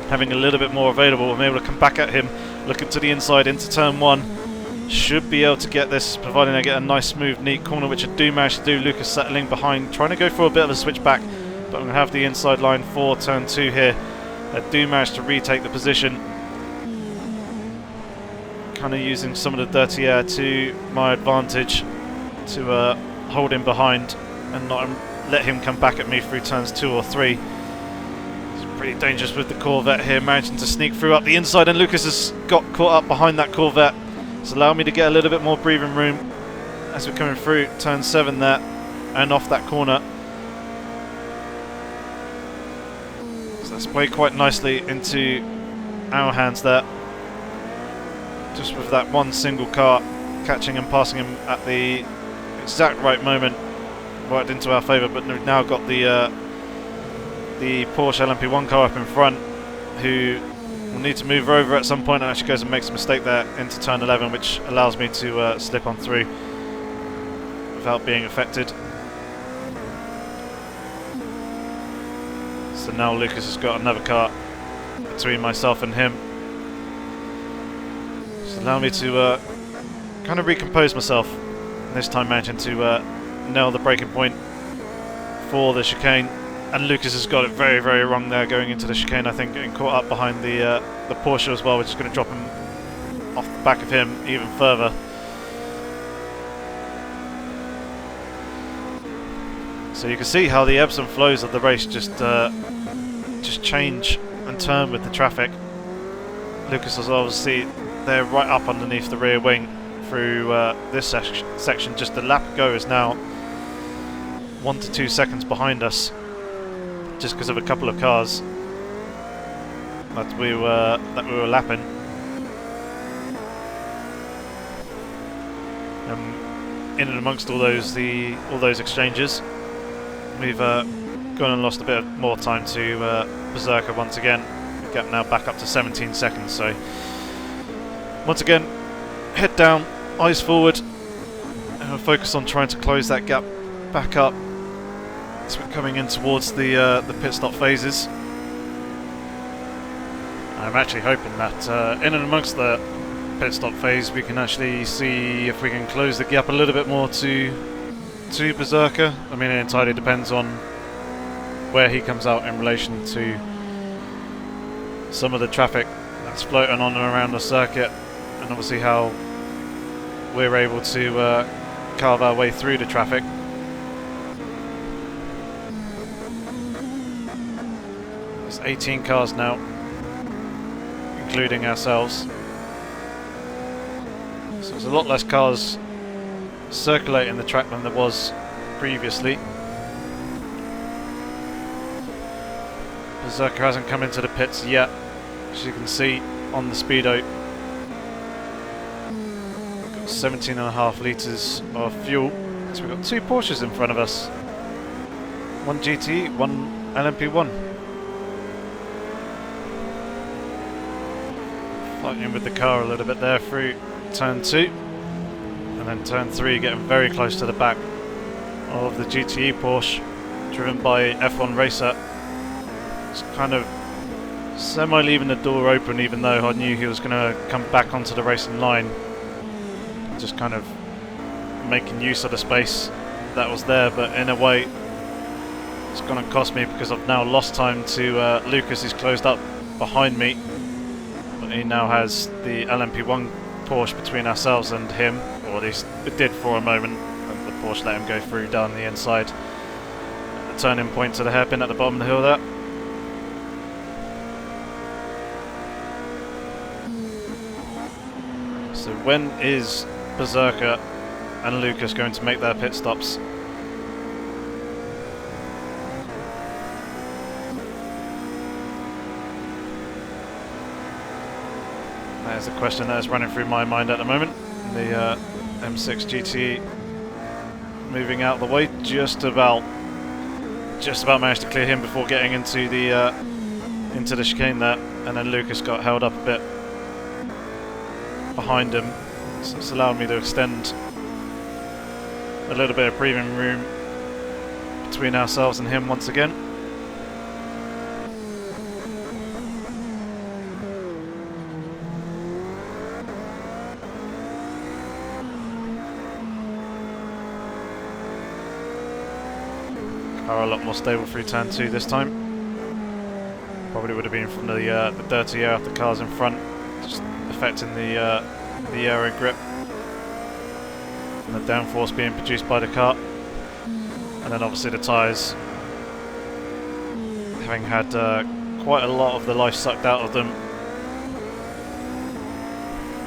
having a little bit more available, I'm able to come back at him, looking to the inside into turn 1. Should be able to get this, providing I get a nice smooth neat corner, which I do manage to do. Lucas settling behind, trying to go for a bit of a switch back, but I'm going to have the inside line for turn 2 here. I do manage to retake the position, kind of using some of the dirty air to my advantage to hold him behind and not let him come back at me through turns 2 or 3. It's pretty dangerous with the Corvette here, managing to sneak through up the inside, and Lucas has got caught up behind that Corvette. It's allowed me to get a little bit more breathing room as we're coming through turn 7 there and off that corner. So that's played quite nicely into our hands there, just with that one single car catching and passing him at the exact right moment, worked into our favour. But we've now got the Porsche LMP1 car up in front, who will need to move over at some point, and actually goes and makes a mistake there into turn 11, which allows me to slip on through without being affected. So now Lucas has got another car between myself and him. Just allow me to kind of recompose myself, this time managing to nail the braking point for the chicane. And Lucas has got it very, very wrong there going into the chicane, I think, getting caught up behind the Porsche as well, which is going to drop him off the back of him even further. So you can see how the ebbs and flows of the race just change and turn with the traffic. Lucas is obviously there right up underneath the rear wing through this section. Just a lap ago is now 1 to 2 seconds behind us, just because of a couple of cars that we were lapping. In and amongst all those exchanges, we've gone and lost a bit more time to Berserker once again. The gap now back up to 17 seconds. So once again, head down, eyes forward, and we'll focus on trying to close that gap back up as we're coming in towards the pit stop phases. I'm actually hoping that in and amongst the pit stop phase we can actually see if we can close the gap a little bit more to Berserker. I mean, it entirely depends on where he comes out in relation to some of the traffic that's floating on and around the circuit, and obviously how we're able to carve our way through the traffic. There's 18 cars now, including ourselves. So there's a lot less cars circulating the track than there was previously. Berserker hasn't come into the pits yet, as you can see on the speedo. Got 17.5 litres of fuel. So we've got 2 Porsches in front of us. One GT, one LMP1. Fighting with the car a little bit there through turn 2. And then turn 3 getting very close to the back of the GTE Porsche, driven by F1 racer. It's kind of semi leaving the door open, even though I knew he was going to come back onto the racing line. Just kind of making use of the space that was there, but in a way it's going to cost me because I've now lost time to Lucas, who's closed up behind me, but he now has the LMP1 Porsche between ourselves and him, or at least it did for a moment, and the Porsche let him go through down the inside. The turning point to the hairpin at the bottom of the hill there. So when is Berserker and Lucas going to make their pit stops? That is a question that is running through my mind at the moment. The M6 GT moving out of the way, just about managed to clear him before getting into the chicane there, and then Lucas got held up a bit behind him, so it's allowed me to extend a little bit of breathing room between ourselves and him once again. Car a lot more stable through turn 2 this time. Probably would have been from the dirty air off the cars in front, just affecting the aero grip and the downforce being produced by the car, and then obviously the tyres having had quite a lot of the life sucked out of them,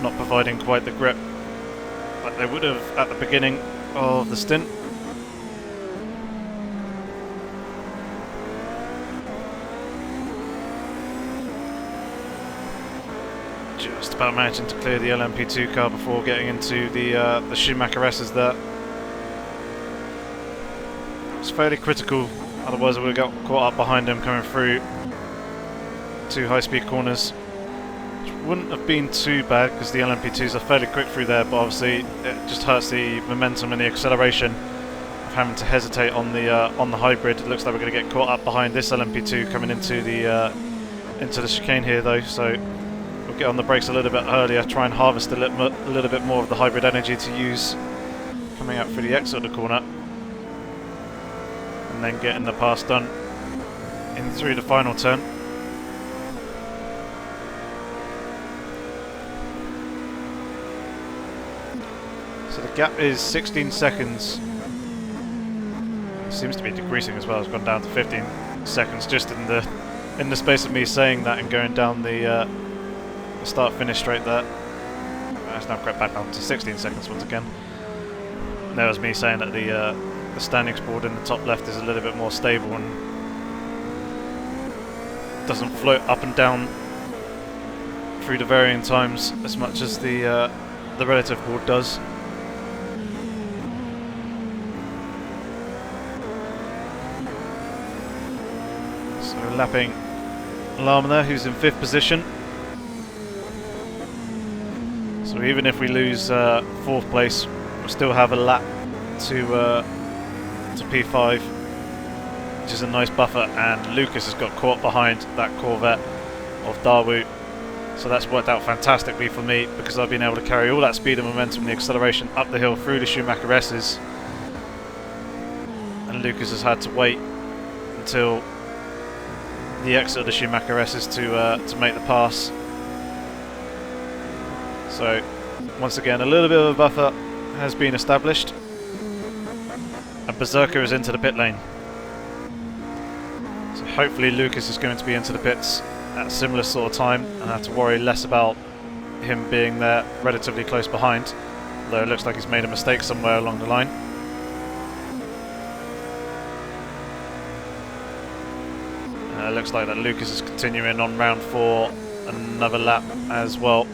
not providing quite the grip like they would have at the beginning of the stint. Just about managing to clear the LMP2 car before getting into the Schumacher S's there. It's fairly critical, otherwise I would have got caught up behind him coming through 2 high-speed corners. Which wouldn't have been too bad because the LMP2s are fairly quick through there, but obviously it just hurts the momentum and the acceleration of having to hesitate on the hybrid. It looks like we're going to get caught up behind this LMP2 coming into the chicane here though, so we'll get on the brakes a little bit earlier, try and harvest a little bit more of the hybrid energy to use coming out through the exit of the corner, and then getting the pass done in through the final turn. So the gap is 16 seconds. It seems to be decreasing as well. It's gone down to 15 seconds just in the space of me saying that and going down the start-finish straight there. It's now crept back down to 16 seconds once again. And there was me saying that the standings board in the top left is a little bit more stable and doesn't float up and down through the varying times as much as the relative board does. So we're lapping Lama there, who's in 5th position. So even if we lose 4th place, we'll still have a lap to P5, which is a nice buffer, and Lucas has got caught behind that Corvette of Dawood. So that's worked out fantastically for me because I've been able to carry all that speed and momentum and the acceleration up the hill through the Schumacher S's, and Lucas has had to wait until the exit of the Schumacher S's to make the pass. So once again a little bit of a buffer has been established, and Berserker is into the pit lane. So hopefully Lucas is going to be into the pits at a similar sort of time and have to worry less about him being there relatively close behind, although it looks like he's made a mistake somewhere along the line. It looks like that Lucas is continuing on round 4 another lap as well.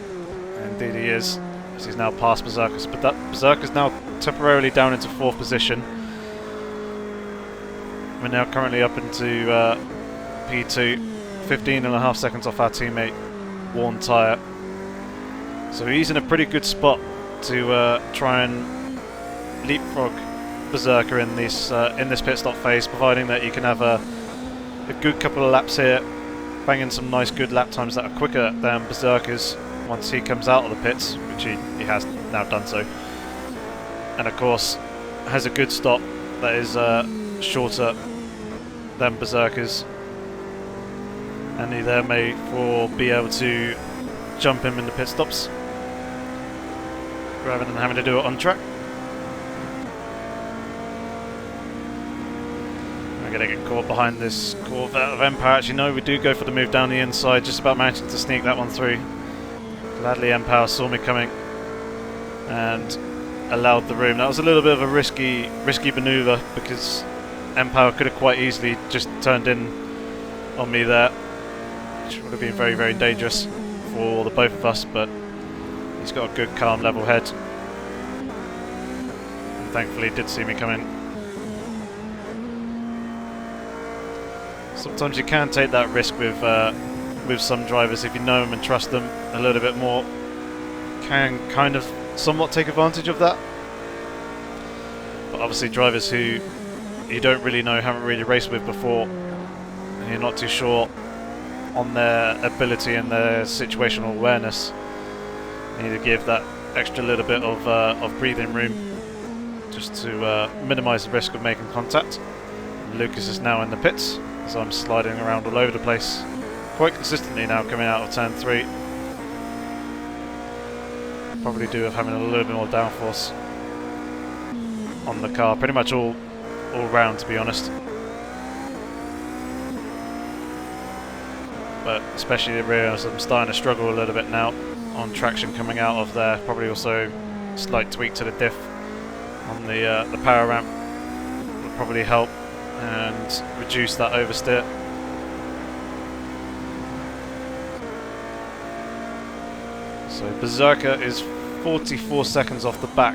Indeed he is. as he's now past Berserker. But that Berserker's now temporarily down into 4th position. We're now currently up into P2, 15.5 seconds off our teammate Worn Tyre. So he's in a pretty good spot to try and leapfrog Berserker in this pit stop phase, providing that you can have a good couple of laps here, banging some nice good lap times that are quicker than Berserker's once he comes out of the pits, which he has now done so. And of course has a good stop that is shorter than Berserker's, and he there may be able to jump him in the pit stops rather than having to do it on track. We're going to get caught behind this Corvette of Empire. Actually no, we do go for the move down the inside, just about managing to sneak that one through. Gladly Empire saw me coming and allowed the room. That was a little bit of a risky manoeuvre, because Empire could have quite easily just turned in on me there, which would have been very, very dangerous for the both of us, but he's got a good calm level head and thankfully did see me coming. Sometimes you can take that risk with some drivers if you know them and trust them a little bit more. Can kind of somewhat take advantage of that, but obviously drivers who you don't really know, haven't really raced with before, and you're not too sure on their ability and their situational awareness, you need to give that extra little bit of breathing room just to minimise the risk of making contact. Lucas is now in the pits as I'm sliding around all over the place quite consistently now, coming out of turn 3. Probably do with having a little bit more downforce on the car, pretty much all round, to be honest. But especially the rear, as I'm starting to struggle a little bit now on traction coming out of there. Probably also a slight tweak to the diff on the power ramp will probably help and reduce that oversteer. So Berserker is 44 seconds off the back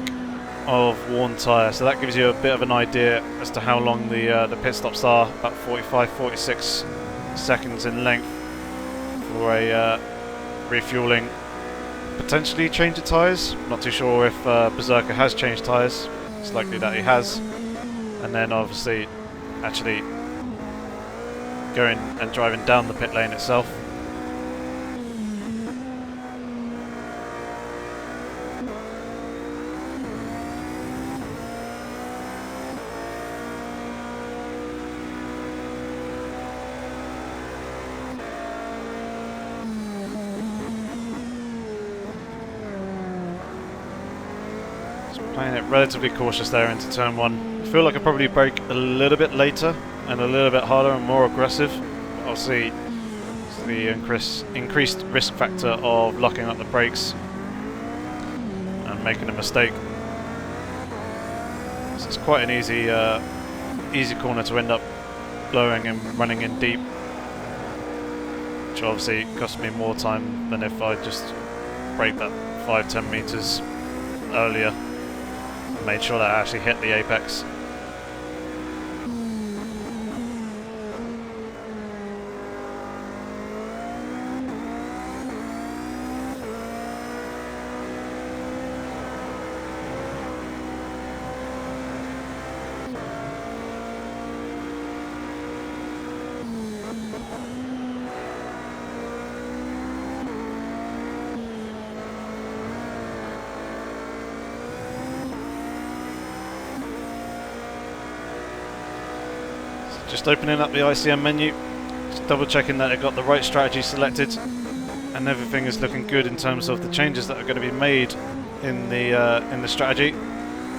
of Worn Tyre, so that gives you a bit of an idea as to how long the pit stops are, about 45-46 seconds in length for a refueling, potentially change of tyres. Not too sure if Berserker has changed tyres, it's likely that he has, and then obviously actually going and driving down the pit lane itself. Playing it relatively cautious there into turn 1. I feel like I probably brake a little bit later and a little bit harder and more aggressive. Obviously, it's the increased risk factor of locking up the brakes and making a mistake. So it's quite an easy corner to end up blowing and running in deep, which obviously cost me more time than if I just braked that 5-10 meters earlier. Made sure that I actually hit the apex. Just opening up the ICM menu, just double checking that it got the right strategy selected, and everything is looking good in terms of the changes that are going to be made in the strategy.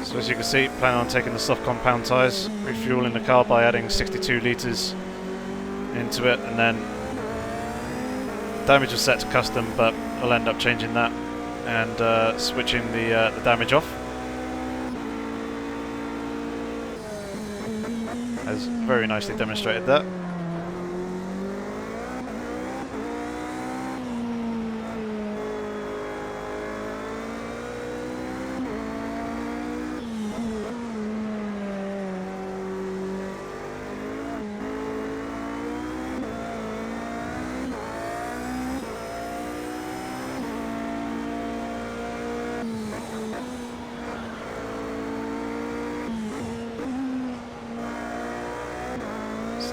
So as you can see, planning on taking the soft compound tyres, refueling the car by adding 62 litres into it, and then damage was set to custom, but I'll end up changing that and switching the damage off. Has very nicely demonstrated that.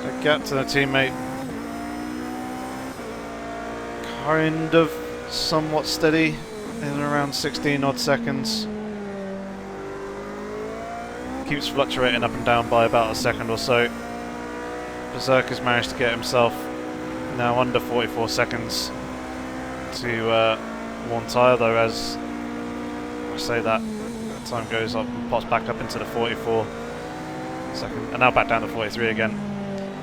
So gap to the teammate. Kind of somewhat steady in around 16 odd seconds. Keeps fluctuating up and down by about a second or so. Berserker's managed to get himself now under 44 seconds to one tyre, though, as I say that, time goes up and pops back up into the 44 second, and now back down to 43 again.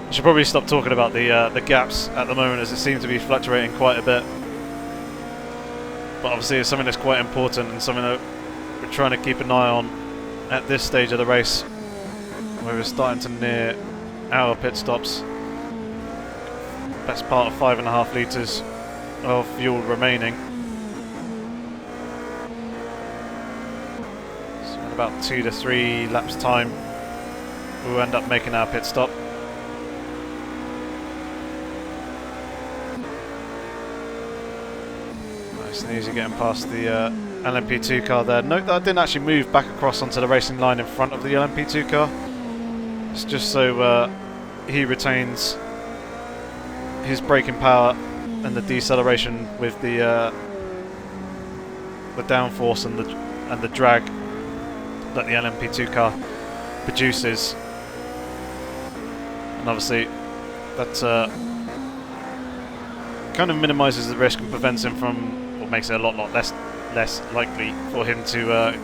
I should probably stop talking about the gaps at the moment, as it seems to be fluctuating quite a bit. But obviously it's something that's quite important and something that we're trying to keep an eye on at this stage of the race, where we're starting to near our pit stops. Best part of 5.5 litres of fuel remaining. So in about 2 to 3 laps time we'll end up making our pit stop. Nice and easy getting past the LMP2 car there. Note that I didn't actually move back across onto the racing line in front of the LMP2 car. It's just so he retains his braking power and the deceleration with the downforce and the drag that the LMP2 car produces, and obviously that kind of minimises the risk and prevents him from, or makes it a lot less likely for him to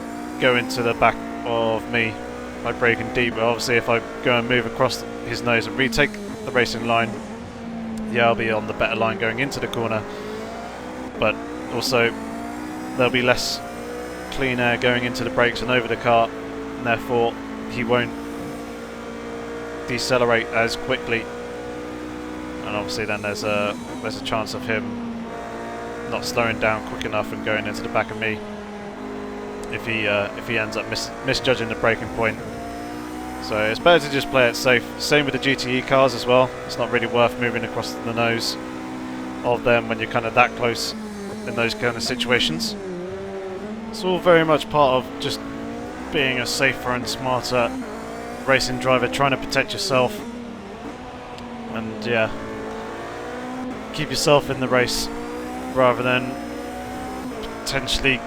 go into the back of me by braking deep. But obviously if I go and move across his nose and retake the racing line, yeah, I'll be on the better line going into the corner, but also there'll be less clean air going into the brakes and over the car, and therefore he won't decelerate as quickly, and obviously then there's a chance of him not slowing down quick enough and going into the back of me if he ends up misjudging the braking point. So it's better to just play it safe. Same with the GTE cars as well. It's not really worth moving across the nose of them when you're kind of that close in those kind of situations. It's all very much part of just being a safer and smarter racing driver, trying to protect yourself and yeah, keep yourself in the race rather than potentially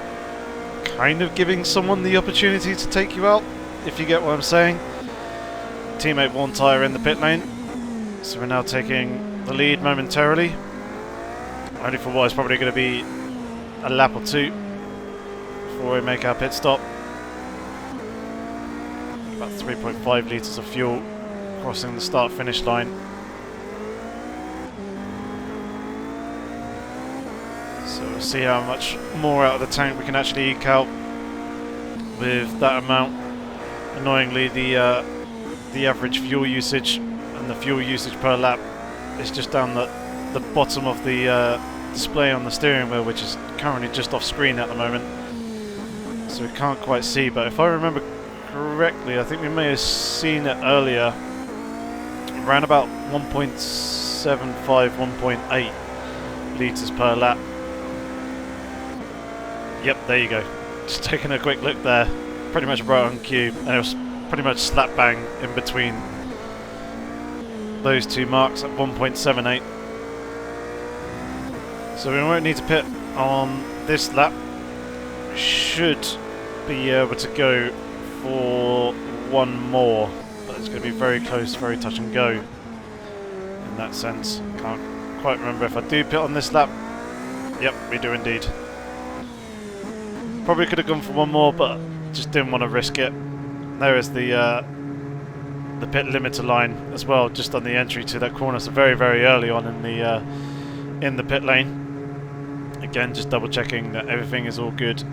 kind of giving someone the opportunity to take you out, if you get what I'm saying. Teammate one tyre in the pit lane, so we're now taking the lead momentarily, only for what is probably going to be a lap or two before we make our pit stop. About 3.5 litres of fuel crossing the start finish line. So we'll see how much more out of the tank we can actually eke out with that amount. Annoyingly, the average fuel usage and the fuel usage per lap is just down the bottom of the display on the steering wheel, which is currently just off screen at the moment, so we can't quite see. But if I remember correctly, I think we may have seen it earlier, around about 1.75, 1.8 litres per lap. Yep, there you go. Just taking a quick look there, pretty much right on cue, and it was pretty much slap bang in between those two marks at 1.78. So we won't need to pit on this lap. We should be able to go for one more, but it's going to be very close, very touch and go in that sense. Can't quite remember if I do pit on this lap. Yep, we do indeed. Probably could have gone for one more, but just didn't want to risk it. There is the pit limiter line as well, just on the entry to that corner, so very, very early on in the pit lane. Again, just double checking that everything is all good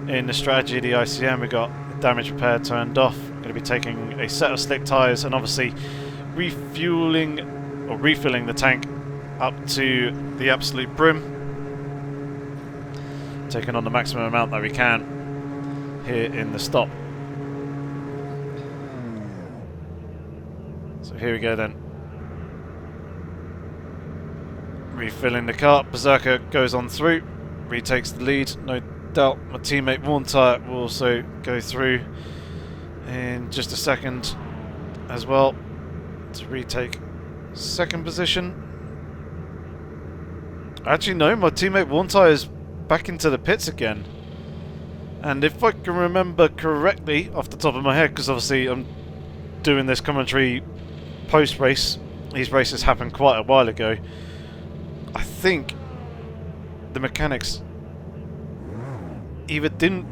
in the strategy of the ICM. We got damage repair turned off. Going to be taking a set of slick tyres and obviously refilling the tank up to the absolute brim, taking on the maximum amount that we can here in the stop. So here we go then. Refilling the car, Berserker goes on through, retakes the lead, no doubt. My teammate Warn Tyre will also go through in just a second as well. to retake second position. Actually, no, my teammate Warntire is back into the pits again. And if I can remember correctly off the top of my head, because obviously I'm doing this commentary post-race, these races happened quite a while ago, I think the mechanics either didn't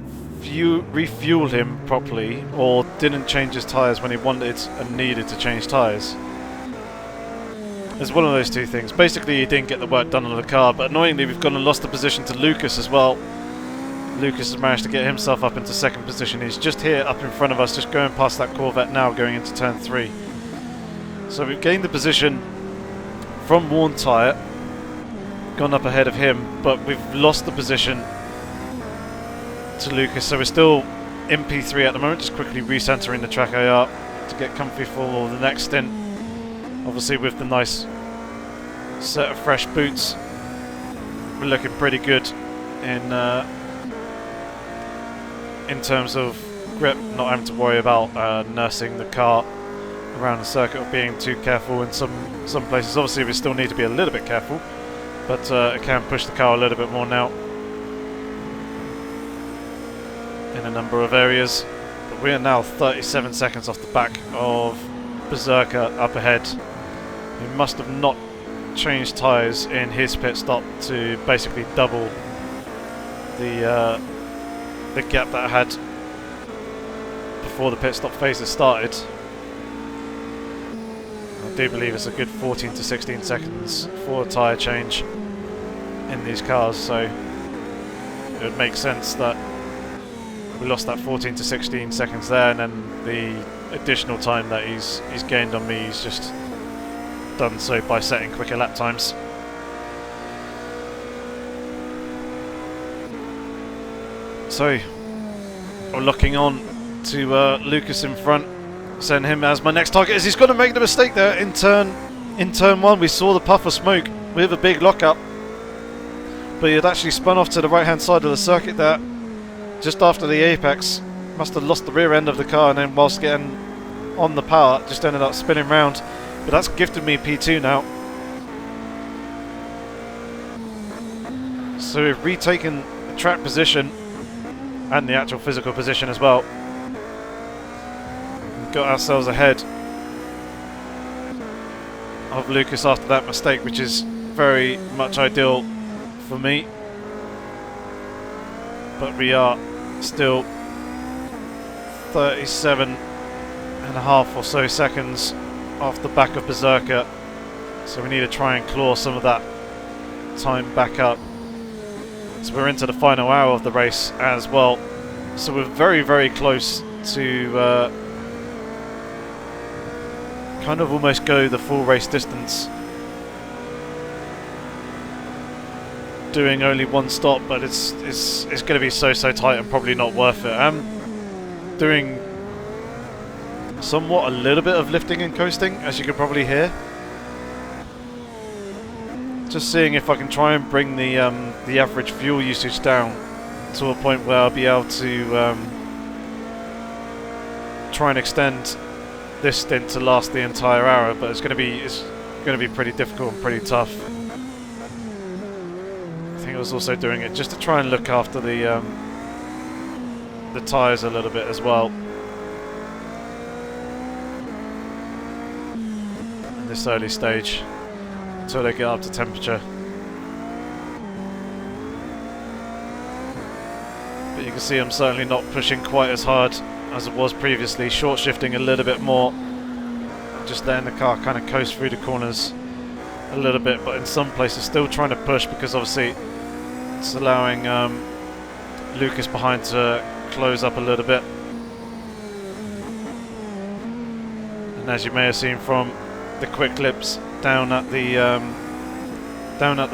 refuel him properly or didn't change his tyres when he wanted and needed to change tyres. It's one of those two things. Basically, he didn't get the work done on the car, but annoyingly we've gone and lost the position to Lucas as well. Lucas has managed to get himself up into second position. He's just here up in front of us, just going past that Corvette now, going into turn 3. So we've gained the position from worn tyre, gone up ahead of him, but we've lost the position to Lucas, so we're still in P3 at the moment, just quickly recentering the TrackIR to get comfy for the next stint. Obviously with the nice set of fresh boots, we're looking pretty good in terms of grip, not having to worry about nursing the car around the circuit or being too careful in some places. Obviously we still need to be a little bit careful, but it can push the car a little bit more now in a number of areas. But we are now 37 seconds off the back of Berserker up ahead. He must have not changed tyres in his pit stop to basically double the gap that I had before the pit stop phases started. I do believe it's a good 14 to 16 seconds for a tyre change in these cars, so it would make sense that we lost that 14 to 16 seconds there, and then the additional time that he's gained on me, he's just done so by setting quicker lap times. So we're locking on to Lucas in front, setting him as my next target, as he's going to make the mistake there in turn 1. We saw the puff of smoke with a big lockup, but he had actually spun off to the right hand side of the circuit there just after the apex. Must have lost the rear end of the car, and then whilst getting on the power just ended up spinning round. But that's gifted me P2 now. So we've retaken the track position and the actual physical position as well. We've got ourselves ahead of Lucas after that mistake, which is very much ideal for me. But we are still 37.5 or so seconds off the back of Berserker, so we need to try and claw some of that time back up. So we're into the final hour of the race as well, so we're very, very close to kind of almost go the full race distance, doing only one stop, but it's going to be so tight and probably not worth it. I'm doing somewhat a little bit of lifting and coasting, as you can probably hear. Just seeing if I can try and bring the average fuel usage down to a point where I'll be able to try and extend this stint to last the entire hour, but it's going to be pretty difficult and pretty tough. I think I was also doing it just to try and look after the tyres a little bit as well. This early stage until they get up to temperature. But you can see I'm certainly not pushing quite as hard as it was previously, short shifting a little bit more, just letting the car kind of coast through the corners a little bit, but in some places still trying to push, because obviously it's allowing Lucas behind to close up a little bit. And as you may have seen from the quick clips down at the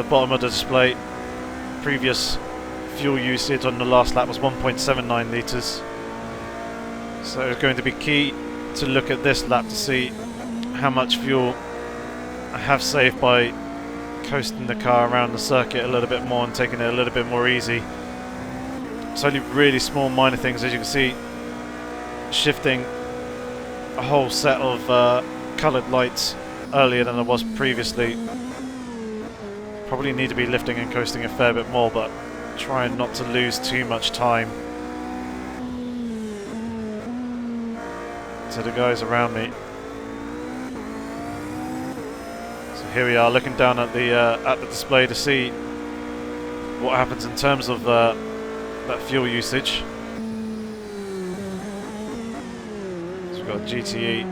bottom of the display, previous fuel usage on the last lap was 1.79 litres. So it's going to be key to look at this lap to see how much fuel I have saved by coasting the car around the circuit a little bit more and taking it a little bit more easy. It's only really small minor things, as you can see, shifting a whole set of coloured lights earlier than I was previously. Probably need to be lifting and coasting a fair bit more, but trying not to lose too much time to the guys around me. So here we are, looking down at the display to see what happens in terms of that fuel usage. So we've got GTE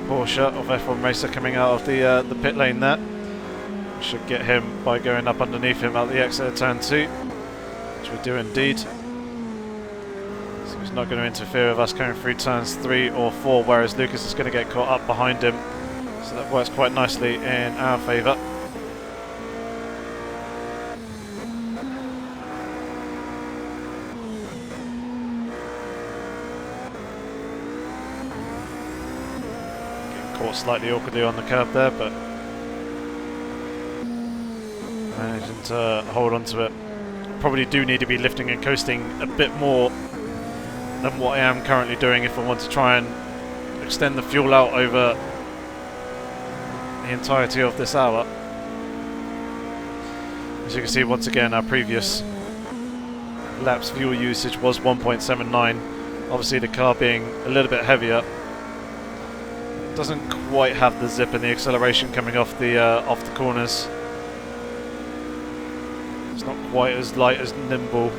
Porsche of F1 Racer coming out of the pit lane there. We should get him by going up underneath him at the exit of turn 2, which we do indeed. So he's not going to interfere with us coming through turns 3 or 4, whereas Lucas is going to get caught up behind him. So that works quite nicely in our favour. Caught slightly awkwardly on the curb there, but managing to hold on to it. Probably do need to be lifting and coasting a bit more than what I am currently doing if I want to try and extend the fuel out over the entirety of this hour. As you can see, once again, our previous lap's fuel usage was 1.79. Obviously the car being a little bit heavier, doesn't quite have the zip and the acceleration coming off the corners. It's not quite as light, as nimble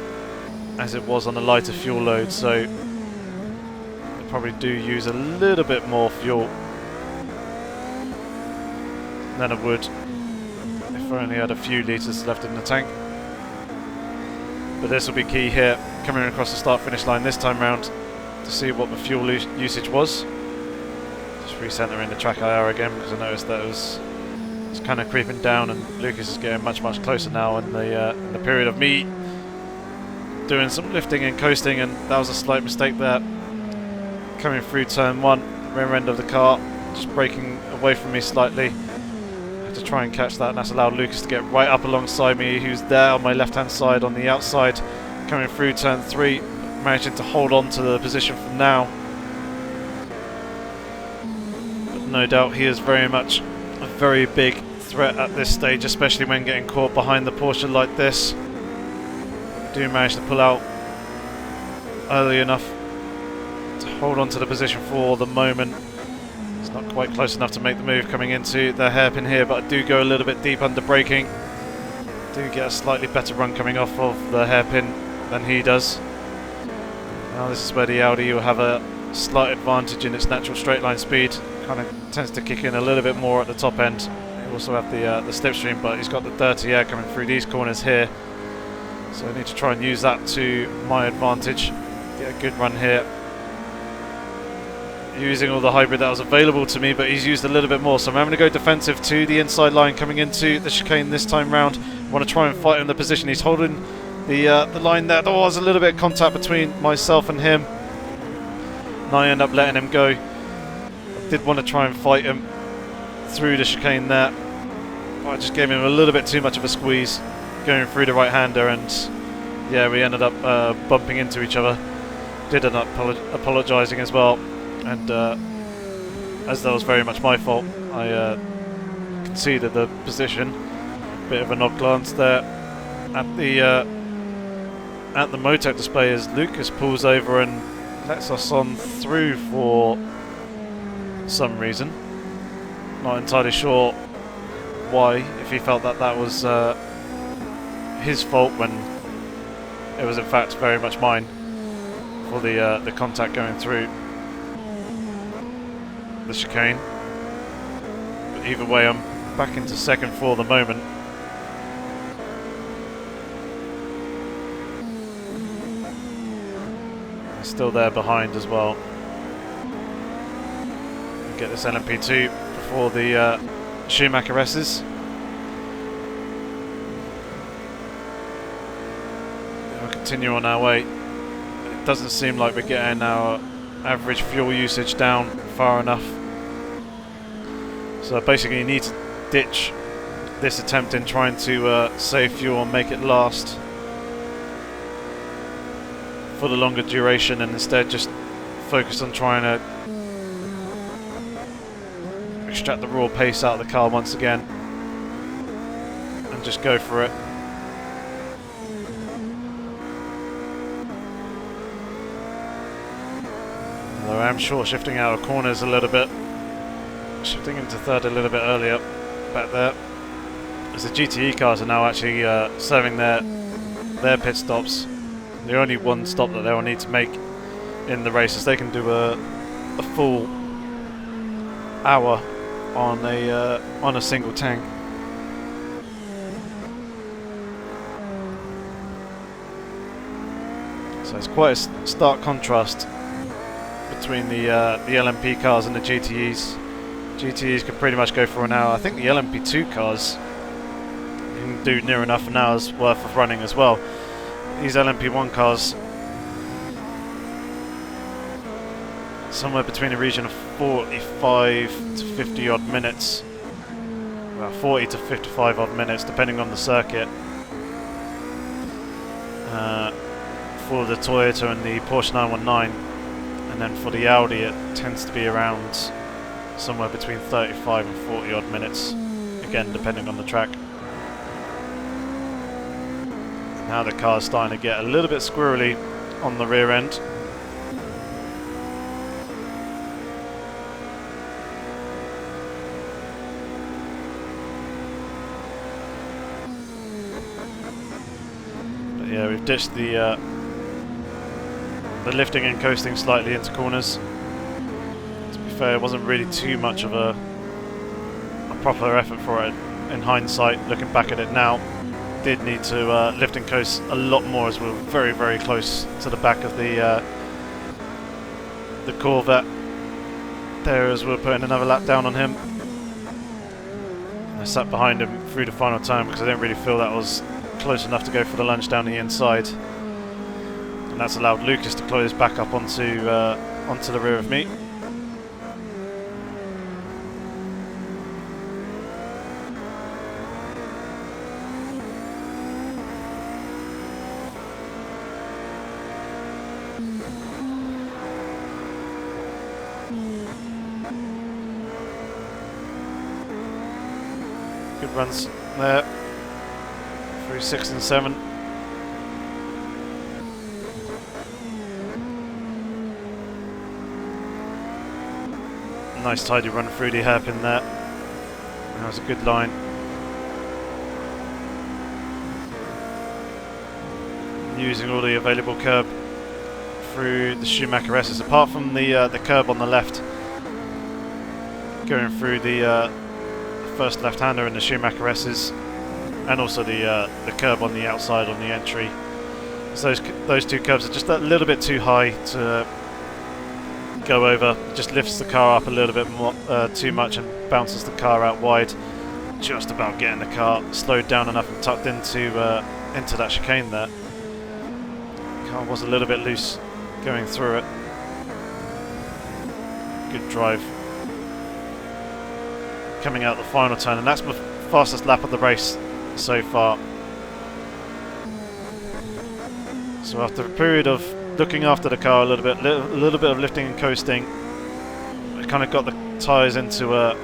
as it was on a lighter fuel load, so they probably do use a little bit more fuel than it would if I only had a few litres left in the tank. But this will be key here, coming across the start-finish line this time round, to see what the fuel usage was. Recentering the TrackIR again, because I noticed that it's kind of creeping down, and Lucas is getting much closer now in the period of me doing some lifting and coasting, and that was a slight mistake there. Coming through turn 1, rear end of the car, just braking away from me slightly. I had to try and catch that, and that's allowed Lucas to get right up alongside me, who's there on my left hand side on the outside. Coming through turn 3, managing to hold on to the position for now. No doubt he is very much a very big threat at this stage, especially when getting caught behind the Porsche like this. Do manage to pull out early enough to hold on to the position for the moment. It's not quite close enough to make the move coming into the hairpin here, but I do go a little bit deep under braking. Do get a slightly better run coming off of the hairpin than he does. Now this is where the Audi will have a slight advantage in its natural straight line speed. Kind of tends to kick in a little bit more at the top end. He also have the slipstream, but he's got the dirty air coming through these corners here, so I need to try and use that to my advantage. Get a good run here, using all the hybrid that was available to me, but he's used a little bit more, so I'm having to go defensive to the inside line coming into the chicane this time round. I want to try and fight him in the position. He's holding the line there. Oh, there's a little bit of contact between myself and him, and I end up letting him go. Did want to try and fight him through the chicane there, but I just gave him a little bit too much of a squeeze going through the right-hander, and yeah, we ended up bumping into each other. Did end up apologising as well, and as that was very much my fault, I conceded the position. Bit of an odd glance there at the Motec display as Lucas pulls over and lets us on through for some reason. Not entirely sure why, if he felt that that was his fault when it was in fact very much mine for the contact going through the chicane. But either way, I'm back into second for the moment. I'm still there behind as well. Get this LMP2 before the Schumacher S's. We'll continue on our way. It doesn't seem like we're getting our average fuel usage down far enough. So basically you need to ditch this attempt in trying to save fuel and make it last for the longer duration, and instead just focus on trying to extract the raw pace out of the car once again and just go for it. Although I am short shifting out of corners a little bit, shifting into third a little bit earlier back there, as the GTE cars are now actually serving their pit stops. The only one stop that they'll need to make in the race is they can do a full hour on a single tank. So it's quite a stark contrast between the LMP cars and the GTEs. GTEs can pretty much go for an hour. I think the LMP2 cars can do near enough an hour's worth of running as well. These LMP1 cars, somewhere between a region of 45 to 50 odd minutes, about 40 to 55 odd minutes depending on the circuit. For the Toyota and the Porsche 919, and then for the Audi it tends to be around somewhere between 35 and 40 odd minutes, again depending on the track. Now the car's starting to get a little bit squirrely on the rear end. But yeah, we've ditched the lifting and coasting slightly into corners. To be fair, it wasn't really too much of a proper effort for it in hindsight. Looking back at it now, did need to lift and coast a lot more as we were very, very close to the back of the Corvette there as we were putting another lap down on him. I sat behind him through the final time because I didn't really feel that was close enough to go for the lunge down the inside. And that's allowed Lucas to close back up onto the rear of me. Good runs there through 6 and 7. Nice tidy run through the hairpin there. That was a good line. Using all the available curb through the Schumacher S's, apart from the curb on the left. Going through the first left-hander in the Schumacher S's, and also the curb on the outside on the entry. So those two curbs are just a little bit too high to go over. It just lifts the car up a little bit more, too much, and bounces the car out wide, just about getting the car slowed down enough and tucked into that chicane there. The car was a little bit loose going through it. Good drive coming out the final turn, and that's the fastest lap of the race so far. So after a period of looking after the car a little bit of lifting and coasting, I kind of got the tyres into a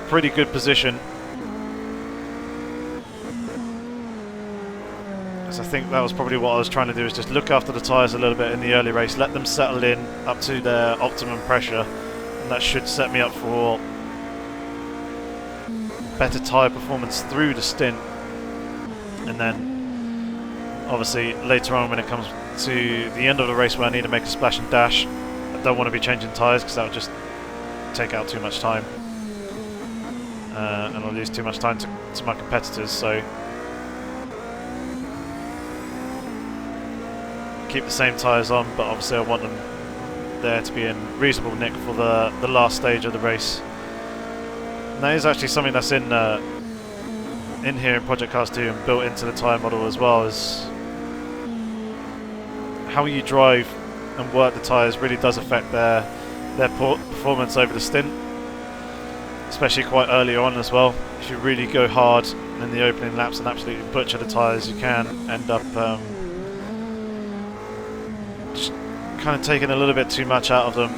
pretty good position. As I think that was probably what I was trying to do, is just look after the tyres a little bit in the early race, let them settle in up to their optimum pressure, and that should set me up for better tyre performance through the stint. And then obviously later on, when it comes to the end of the race where I need to make a splash and dash, I don't want to be changing tyres because that would just take out too much time, and I'll lose too much time to my competitors. So keep the same tyres on, but obviously I want them there to be in reasonable nick for the last stage of the race. And that is actually something that's in here in Project Cars 2 and built into the tyre model as well, is how you drive and work the tyres really does affect their performance over the stint, especially quite early on as well. If you really go hard in the opening laps and absolutely butcher the tyres, you can end up just kind of taking a little bit too much out of them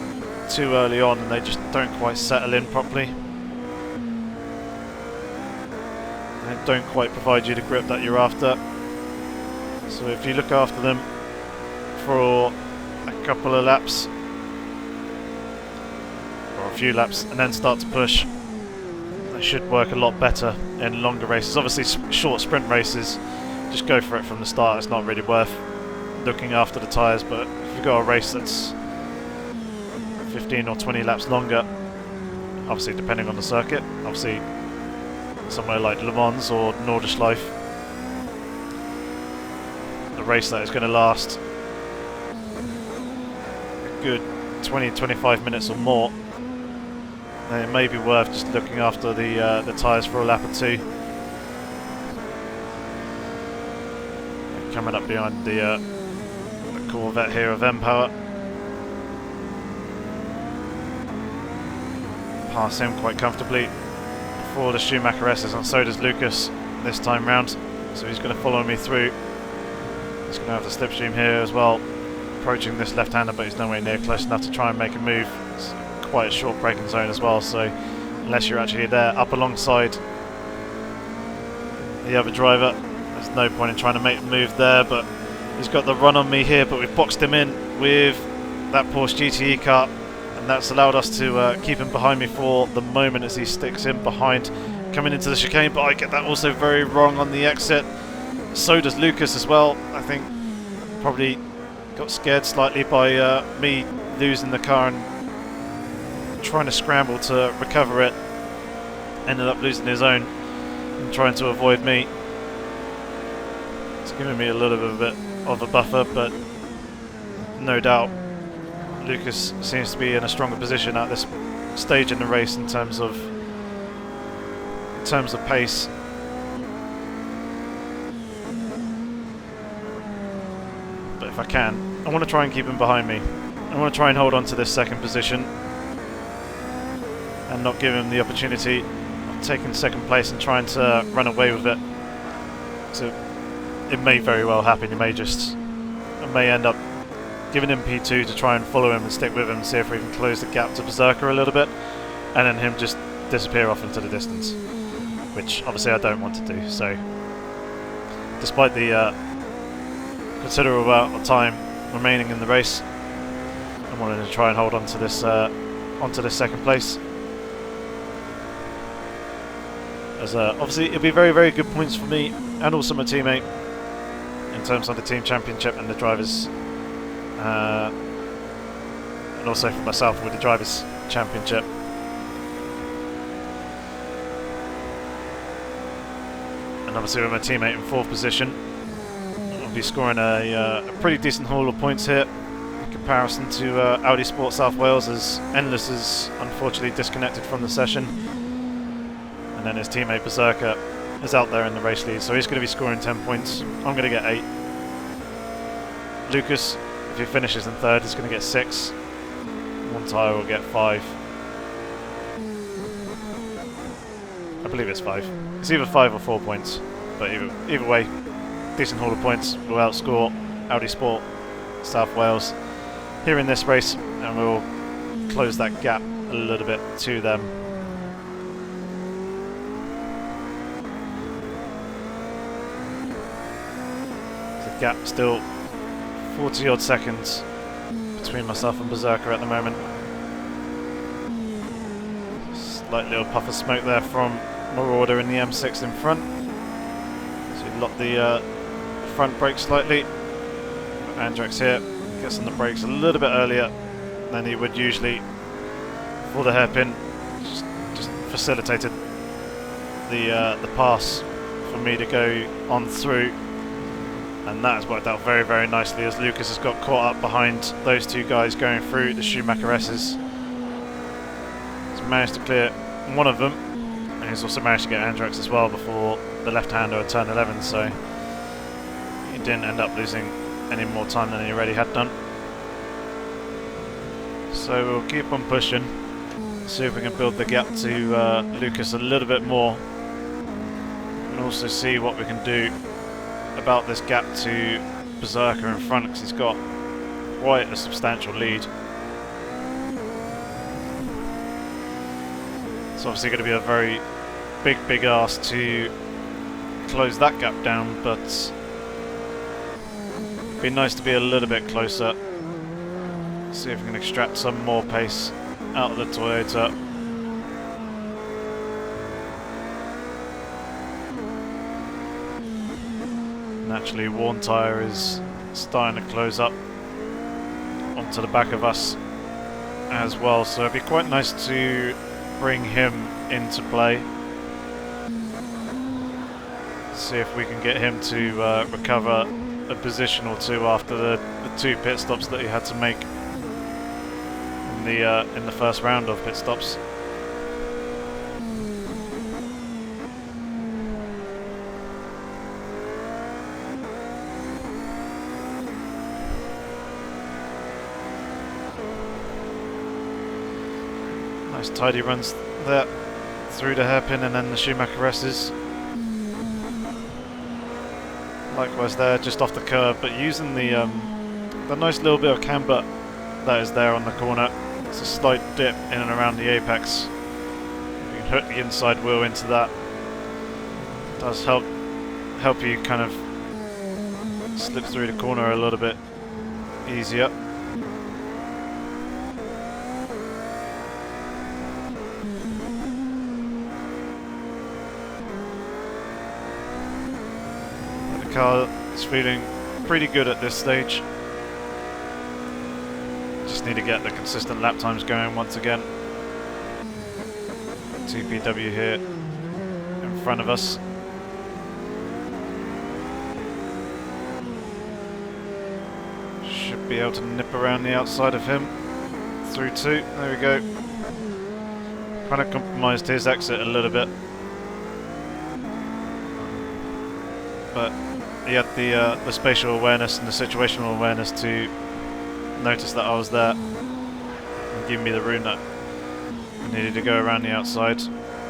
too early on, and they just don't quite settle in properly. and don't quite provide you the grip that you're after. So if you look after them for a couple of laps, or a few laps, and then start to push, they should work a lot better in longer races. Obviously short sprint races, just go for it from the start. It's not really worth looking after the tyres, but if you've got a race that's 15 or 20 laps longer, obviously depending on the circuit, obviously somewhere like Le Mans or Nordschleife, a race that is going to last a good 20-25 minutes or more, then it may be worth just looking after the tyres for a lap or two. Coming up behind the Corvette here of M-Power. Pass him quite comfortably for the Schumacher S's, and so does Lucas this time round. So he's going to follow me through. He's going to have the slipstream here as well, approaching this left-hander, but he's nowhere near close enough to try and make a move. It's quite a short braking zone as well, so unless you're actually there up alongside the other driver, there's no point in trying to make a move there. But he's got the run on me here, but we've boxed him in with that Porsche GTE car, and that's allowed us to keep him behind me for the moment as he sticks in behind coming into the chicane. But I get that also very wrong on the exit. So does Lucas as well. I think probably got scared slightly by me losing the car and trying to scramble to recover it. Ended up losing his own and trying to avoid me. It's giving me a little bit of a buffer, but no doubt Lucas seems to be in a stronger position at this stage in the race in terms of pace. But if I can, I want to try and keep him behind me. I want to try and hold on to this second position and not give him the opportunity of taking second place and trying to run away with it. So it may very well happen. I may end up giving him P2 to try and follow him and stick with him and see if we can close the gap to Berserker a little bit, and then him just disappear off into the distance, which obviously I don't want to do. So despite the considerable amount of time remaining in the race, I wanted to try and hold on to this onto this second place, as obviously it'll be very, very good points for me and also my teammate in terms of the team championship and the drivers, and also for myself with the drivers championship. And obviously with my teammate in 4th position, I'll be scoring a pretty decent haul of points here in comparison to Audi Sport South Wales, as Endless is unfortunately disconnected from the session, and then his teammate Berserker is out there in the race lead, so he's going to be scoring 10 points. I'm going to get 8. Lucas, if he finishes in 3rd, is going to get 6. One tyre will get 5. I believe it's 5. It's either 5 or 4 points, but either way, decent haul of points will outscore Audi Sport South Wales here in this race, and we'll close that gap a little bit to them. The gap still 40 odd seconds between myself and Berserker at the moment. Slight little puff of smoke there from Marauder in the M6 in front. So we lock the front brake slightly. Andrex here gets on the brakes a little bit earlier than he would usually for the hairpin. Just facilitated the pass for me to go on through, and that has worked out very, very nicely as Lucas has got caught up behind those two guys going through the Schumacher S's. He's managed to clear one of them, and he's also managed to get Andrex as well before the left-hander at turn 11, so he didn't end up losing any more time than he already had done. So we'll keep on pushing, see if we can build the gap to Lucas a little bit more, and also see what we can do about this gap to Berserker in front, because he's got quite a substantial lead. It's obviously going to be a very big ask to close that gap down, but it'd be nice to be a little bit closer. See if we can extract some more pace out of the Toyota. Naturally, worn tyre is starting to close up onto the back of us as well, so it'd be quite nice to bring him into play. See if we can get him to recover a position or two after the 2 pit stops that he had to make in the first round of pit stops. Nice tidy runs there through the hairpin and then the Schumacher S's. Likewise there, just off the curb, but using the nice little bit of camber that is there on the corner. It's a slight dip in and around the apex. You can hook the inside wheel into that. It does help you kind of slip through the corner a little bit easier. The car is feeling pretty good at this stage. Just need to get the consistent lap times going once again. 2PW here in front of us. Should be able to nip around the outside of him. Through 2, there we go. Kind of compromised his exit a little bit. But he had the spatial awareness and the situational awareness to notice that I was there and give me the room that I needed to go around the outside.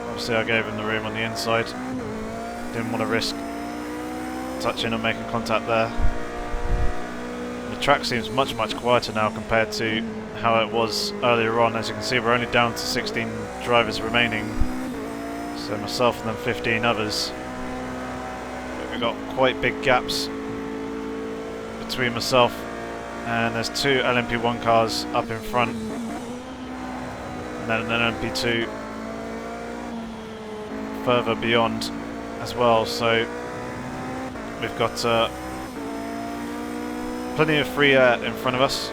Obviously I gave him the room on the inside. Didn't want to risk touching and making contact there. The track seems much quieter now compared to how it was earlier on. As you can see, we're only down to 16 drivers remaining, so myself and then 15 others. But we've got quite big gaps between myself and there's 2 LMP1 cars up in front, and then an LMP2 further beyond as well, so we've got plenty of free air in front of us,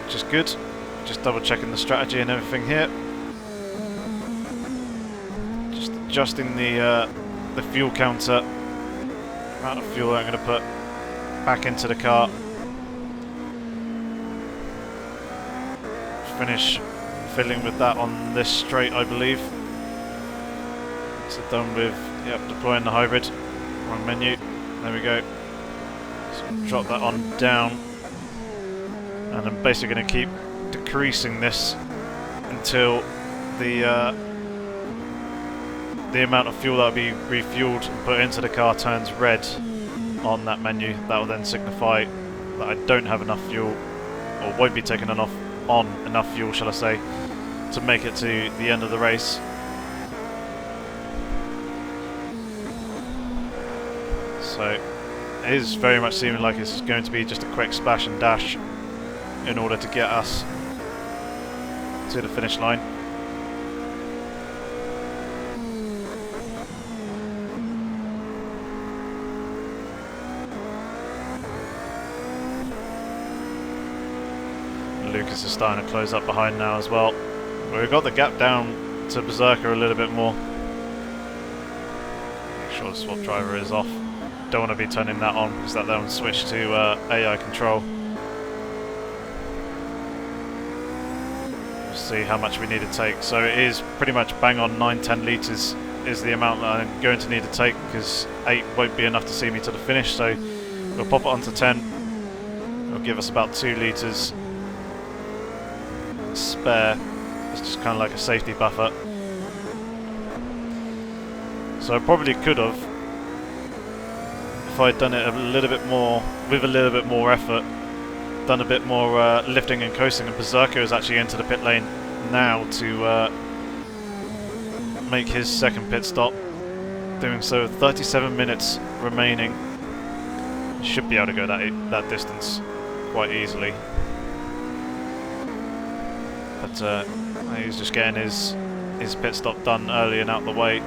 which is good. Just double checking the strategy and everything here. Just adjusting the fuel counter, amount of fuel I'm going to put back into the car. Finish fiddling with that on this straight, I believe. So done with deploying the hybrid. Wrong menu. There we go. So drop that on down, and I'm basically going to keep decreasing this until the amount of fuel that will be refueled and put into the car turns red on that menu. That will then signify that I don't have enough fuel, or won't be taking enough fuel, shall I say, to make it to the end of the race. So it is very much seeming like it's going to be just a quick splash and dash in order to get us to the finish line. Lucas is starting to close up behind now as well. We've got the gap down to Berserker a little bit more. Make sure the swap driver is off. Don't want to be turning that on because that then switch to AI control. We'll see how much we need to take. So it is pretty much bang on 9-10 litres is the amount that I'm going to need to take, because 8 won't be enough to see me to the finish. So we'll pop it onto 10. It'll give us about 2 litres spare. It's just kind of like a safety buffer. So I probably could have, if I'd done it a little bit more, with a little bit more effort, done a bit more lifting and coasting, and Berserker is actually into the pit lane now to make his second pit stop. doing so. 37 minutes remaining. Should be able to go that distance quite easily. But he's just getting his pit stop done early and out the way,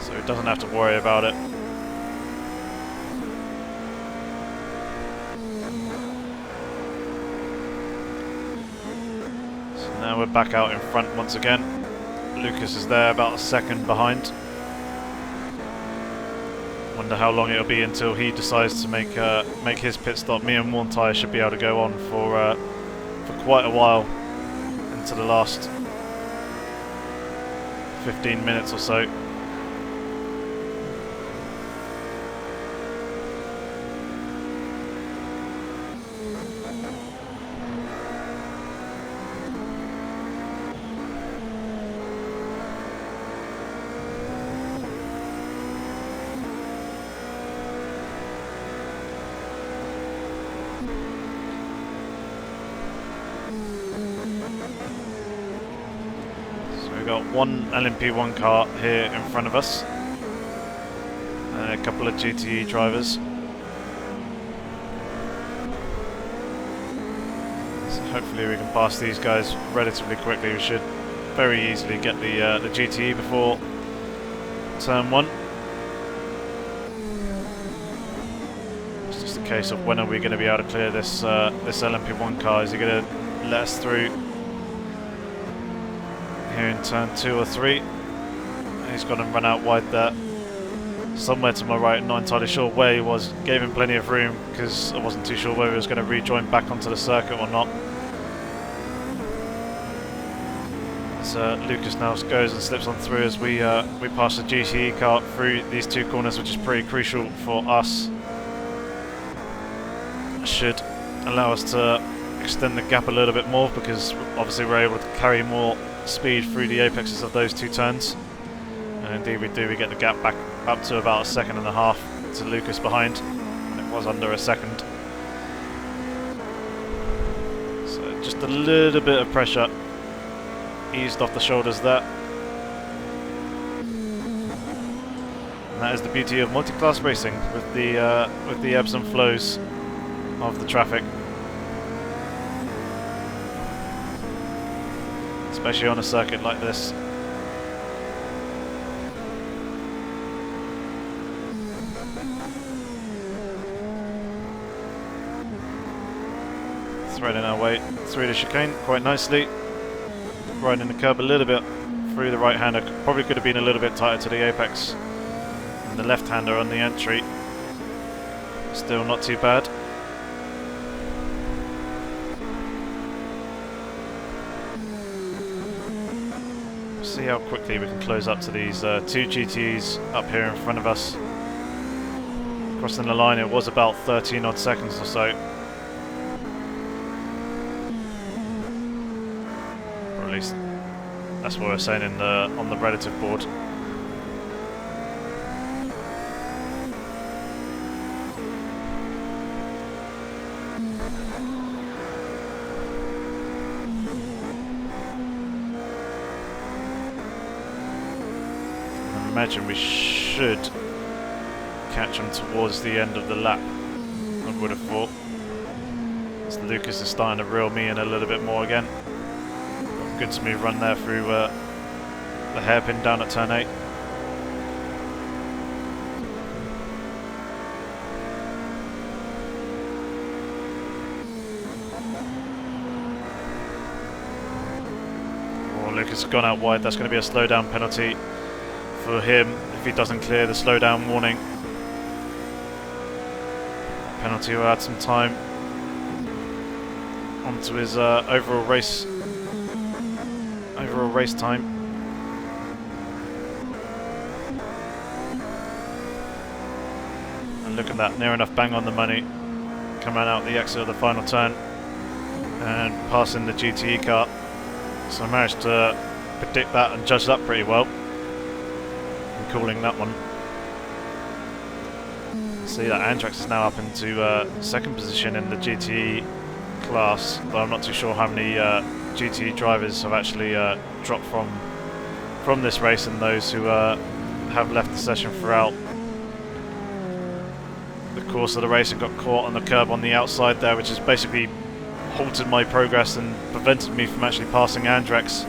so he doesn't have to worry about it. So now we're back out in front once again. Lucas is there about a second behind. Wonder how long it'll be until he decides to make his pit stop. Me and one tyre should be able to go on for quite a while, into the last 15 minutes or so. Got one LMP1 car here in front of us, and a couple of GTE drivers. So hopefully we can pass these guys relatively quickly. We should very easily get the GTE before turn 1. It's just a case of when are we going to be able to clear this LMP1 car. Is he going to let us through here in turn 2 or 3? He's gone and run out wide there. Somewhere to my right, not entirely sure where he was. Gave him plenty of room because I wasn't too sure whether he was going to rejoin back onto the circuit or not. So Lucas now goes and slips on through as we pass the GTE car through these 2 corners, which is pretty crucial for us. Should allow us to extend the gap a little bit more, because obviously we're able to carry more speed through the apexes of those 2 turns, and indeed we do. We get the gap back up to about 1.5 seconds to Lucas behind, and it was under 1 second. So just a little bit of pressure eased off the shoulders there, and that is the beauty of multi-class racing with the ebbs and flows of the traffic. Especially on a circuit like this. Threading our way through the chicane quite nicely. Riding the curb a little bit through the right-hander. Probably could have been a little bit tighter to the apex. And the left-hander on the entry. Still not too bad. See how quickly we can close up to these 2 GTs up here in front of us. Crossing the line, it was about 13 odd seconds or so. Or at least that's what we're saying on the relative board. I imagine we should catch them towards the end of the lap, I would have thought. As Lucas is starting to reel me in a little bit more again. Good smooth run there through the hairpin down at turn 8. Oh, Lucas has gone out wide. That's going to be a slowdown penalty for him if he doesn't clear the slowdown warning. Penalty will add some time onto his overall race time. And look at that, near enough bang on the money, coming out the exit of the final turn and passing the GTE car. So I managed to predict that and judge that pretty well. Calling that one. See that Antrax is now up into 2nd position in the GTE class, but I'm not too sure how many GTE drivers have actually dropped from from this race and those who have left the session throughout the course of the race and got caught on the curb on the outside there, which has basically halted my progress and prevented me from actually passing Andrex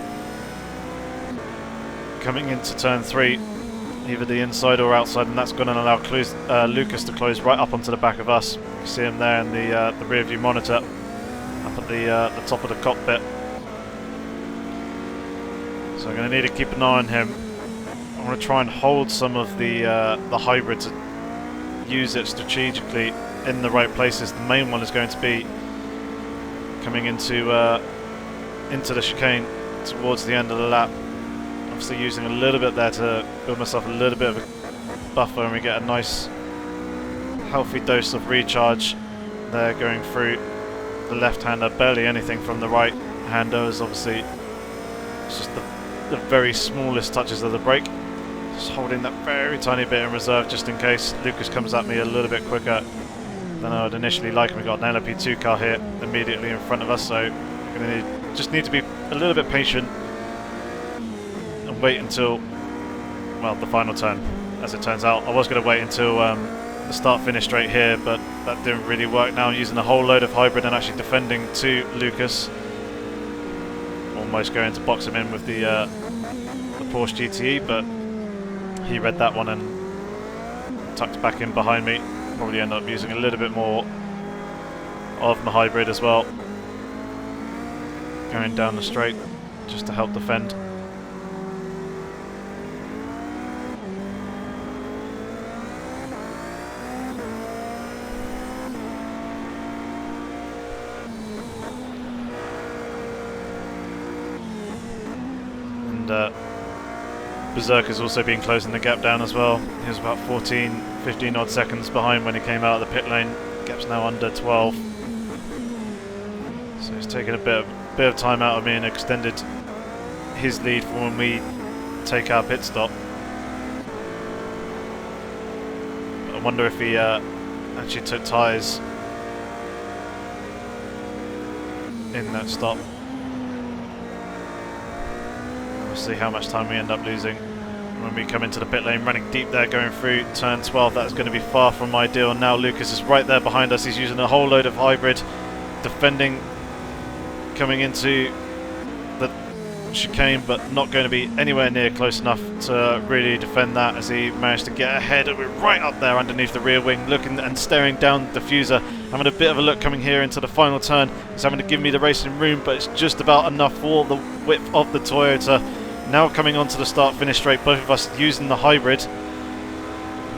coming into turn 3, either the inside or outside, and that's going to allow Lucas to close right up onto the back of us. You can see him there in the rear view monitor up at the top of the cockpit. So I'm going to need to keep an eye on him. I want to try and hold some of the hybrid to use it strategically in the right places. The main one is going to be coming into the chicane towards the end of the lap. Obviously using a little bit there to build myself a little bit of a buffer, and we get a nice healthy dose of recharge there going through the left-hander. Barely anything from the right-hander, as obviously it's just the very smallest touches of the brake. Just holding that very tiny bit in reserve just in case Lucas comes at me a little bit quicker than I would initially like. We got an LMP2 car here immediately in front of us, so we're going to just need to be a little bit patient and wait until, well, the final turn. As it turns out, I was going to wait until the start-finish straight here, but that didn't really work. Now I'm using a whole load of hybrid and actually defending to Lucas. Almost going to box him in with the Porsche GTE, but he read that one and tucked back in behind me. Probably end up using a little bit more of my hybrid as well, going down the straight just to help defend. And Berserker's also been closing the gap down as well. He was about 15 odd seconds behind when he came out of the pit lane. Gap's now under 12. So he's taken a bit of time out of me and extended his lead for when we take our pit stop. But I wonder if he actually took tyres in that stop. We'll see how much time we end up losing when we come into the pit lane, running deep there, going through turn 12. That's going to be far from ideal. Now Lucas is right there behind us. He's using a whole load of hybrid, defending, coming into the chicane, but not going to be anywhere near close enough to really defend that, as he managed to get ahead. We're right up there underneath the rear wing, looking and staring down the diffuser, having a bit of a look coming here into the final turn. He's having to give me the racing room, but it's just about enough for the width of the Toyota. Now coming onto the start-finish straight, both of us using the hybrid.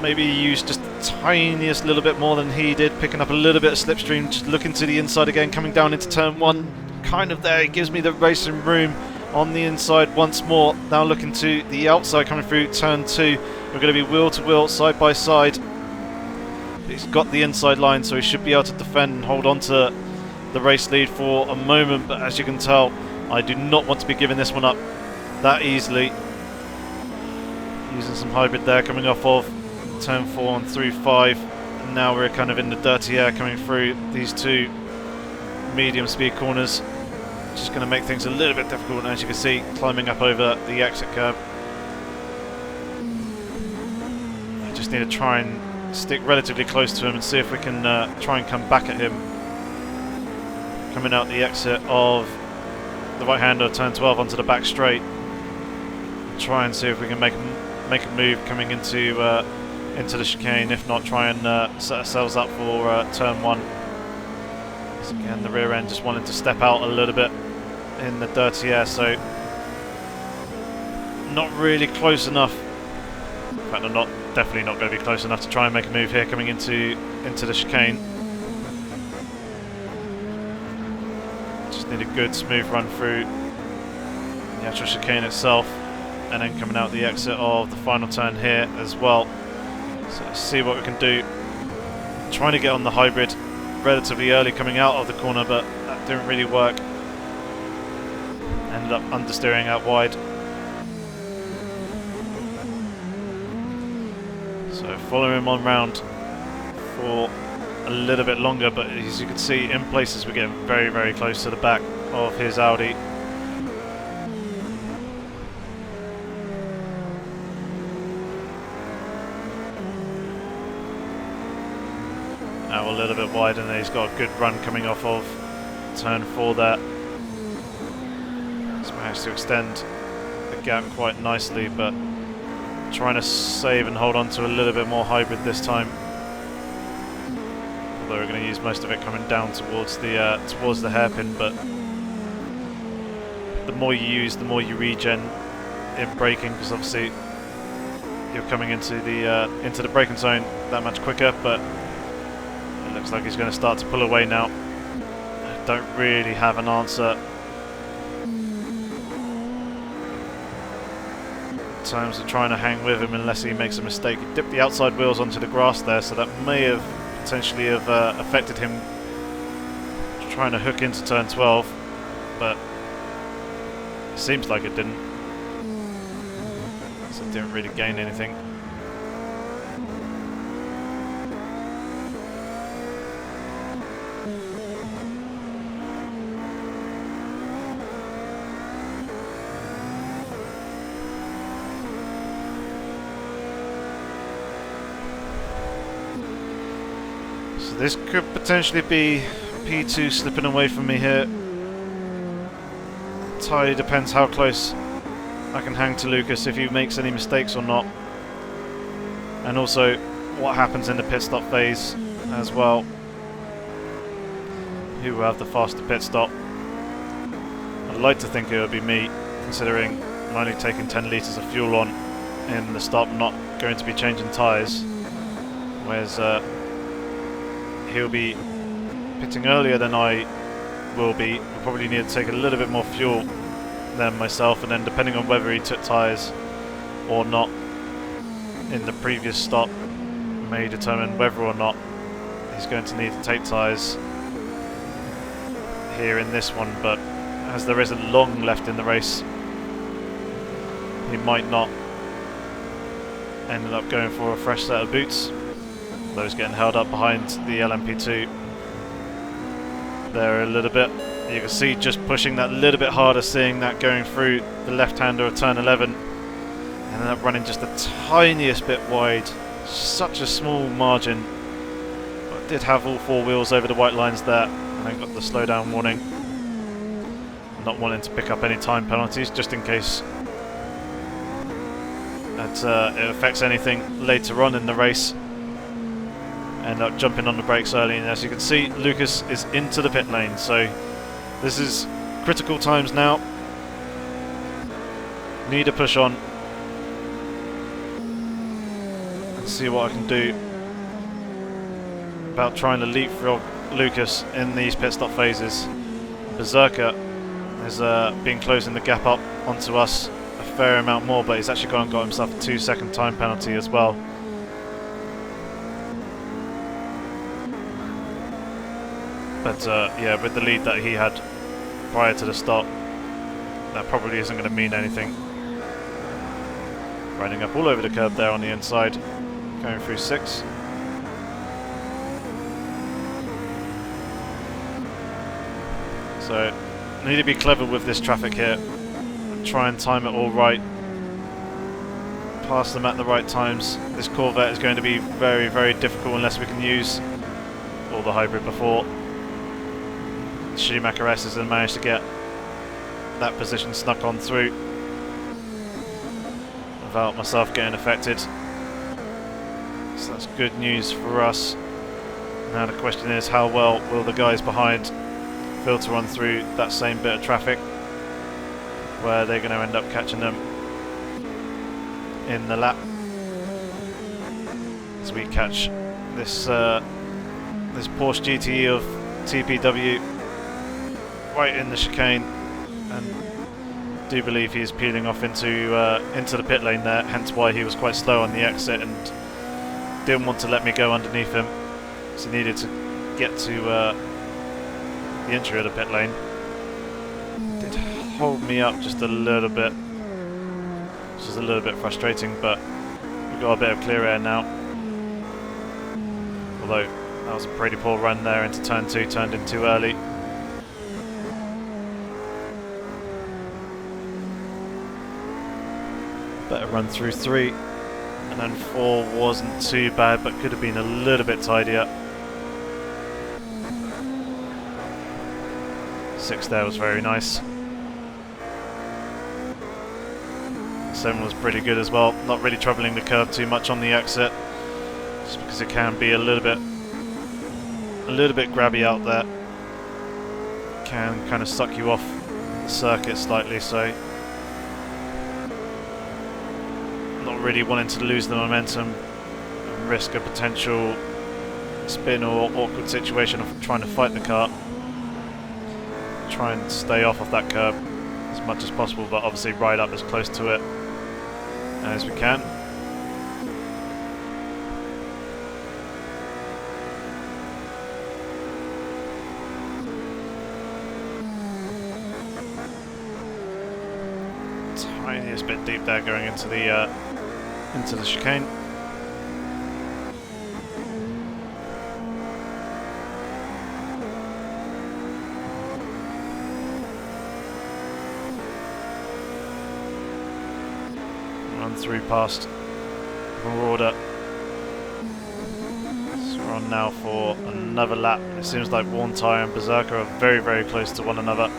Maybe used just the tiniest little bit more than he did, picking up a little bit of slipstream, just looking to the inside again, coming down into turn 1. Kind of there, it gives me the racing room on the inside once more. Now looking to the outside, coming through turn 2. We're going to be wheel to wheel, side by side. He's got the inside line, so he should be able to defend and hold on to the race lead for a moment, but as you can tell, I do not want to be giving this one up that easily. Using some hybrid there, coming off of turn 4 and through 5, and now we're kind of in the dirty air coming through these two medium speed corners. Just going to make things a little bit difficult, and as you can see, climbing up over the exit curb. I just need to try and stick relatively close to him and see if we can try and come back at him. Coming out the exit of the right hander of turn 12 onto the back straight. Try and see if we can make a move coming into the chicane. If not, try and set ourselves up for turn 1. So again, the rear end just wanting to step out a little bit in the dirty air, so not really close enough. In fact, I'm definitely not going to be close enough to try and make a move here coming into the chicane. Just need a good smooth run through the actual chicane itself, and then coming out the exit of the final turn here as well. So let's see what we can do. Trying to get on the hybrid relatively early coming out of the corner, but that didn't really work. Ended up understeering out wide. So following him on round for a little bit longer, but as you can see, in places we're getting very, very close to the back of his Audi. bit wide, and he's got a good run coming off of turn 4 there. He's managed to extend the gap quite nicely, but trying to save and hold on to a little bit more hybrid this time. Although we're going to use most of it coming down towards the hairpin, but the more you use, the more you regen in braking, because obviously you're coming into the braking zone that much quicker. But it looks like he's going to start to pull away now. I don't really have an answer in terms of trying to hang with him unless he makes a mistake. He dipped the outside wheels onto the grass there, so that may have potentially have affected him trying to hook into turn 12, but it seems like it didn't. So it didn't really gain anything. So this could potentially be P2 slipping away from me here. Entirely depends how close I can hang to Lucas, if he makes any mistakes or not, and also what happens in the pit stop phase as well. Who will have the faster pit stop? I'd like to think it would be me, considering I'm only taking 10 litres of fuel on in the stop, not going to be changing tyres, whereas he'll be pitting earlier than I will be. We'll probably need to take a little bit more fuel than myself, and then depending on whether he took tyres or not in the previous stop may determine whether or not he's going to need to take tyres here in this one. But as there isn't long left in the race, he might not end up going for a fresh set of boots. Though he's getting held up behind the LMP2 there a little bit. You can see just pushing that little bit harder, seeing that going through the left-hander of turn 11, and ended up running just the tiniest bit wide. Such a small margin, but did have all 4 wheels over the white lines there, and then got the slowdown warning. Not wanting to pick up any time penalties, just in case that it affects anything later on in the race. End up jumping on the brakes early, and as you can see, Lucas is into the pit lane, so this is critical times now. Need to push on and see what I can do about trying to leapfrog Lucas in these pit stop phases. Berserker has been closing the gap up onto us a fair amount more, but he's actually gone and got himself a 2-second time penalty as well. But yeah, with the lead that he had prior to the stop, that probably isn't going to mean anything. Riding up all over the curb there on the inside, going through 6. So, need to be clever with this traffic here. Try and time it all right. Pass them at the right times. This Corvette is going to be very, very difficult unless we can use all the hybrid before. Schumacher S's and managed to get that position snuck on through without myself getting affected. So that's good news for us. Now the question is, how well will the guys behind filter on through that same bit of traffic, where they're going to end up catching them in the lap as we catch this this Porsche GTE of TPW right in the chicane, and do believe he's peeling off into the pit lane there, hence why he was quite slow on the exit and didn't want to let me go underneath him, so he needed to get to the entry of the pit lane. Did hold me up just a little bit, which is a little bit frustrating, but we've got a bit of clear air now. Although that was a pretty poor run there into turn 2, turned in too early. Better run through 3, and then 4 wasn't too bad, but could have been a little bit tidier. 136 there was very nice. 7 was pretty good as well, not really troubling the curve too much on the exit, just because it can be a little bit grabby out there. Can kind of suck you off the circuit slightly, so not really wanting to lose the momentum and risk a potential spin or awkward situation of trying to fight the car. Try and stay off of that curb as much as possible, but obviously ride up as close to it as we can. Tiniest bit deep there going into the chicane. Run through past Marauder. So we're on now for another lap. It seems like Worn Tyre and Berserker are very, very close to one another.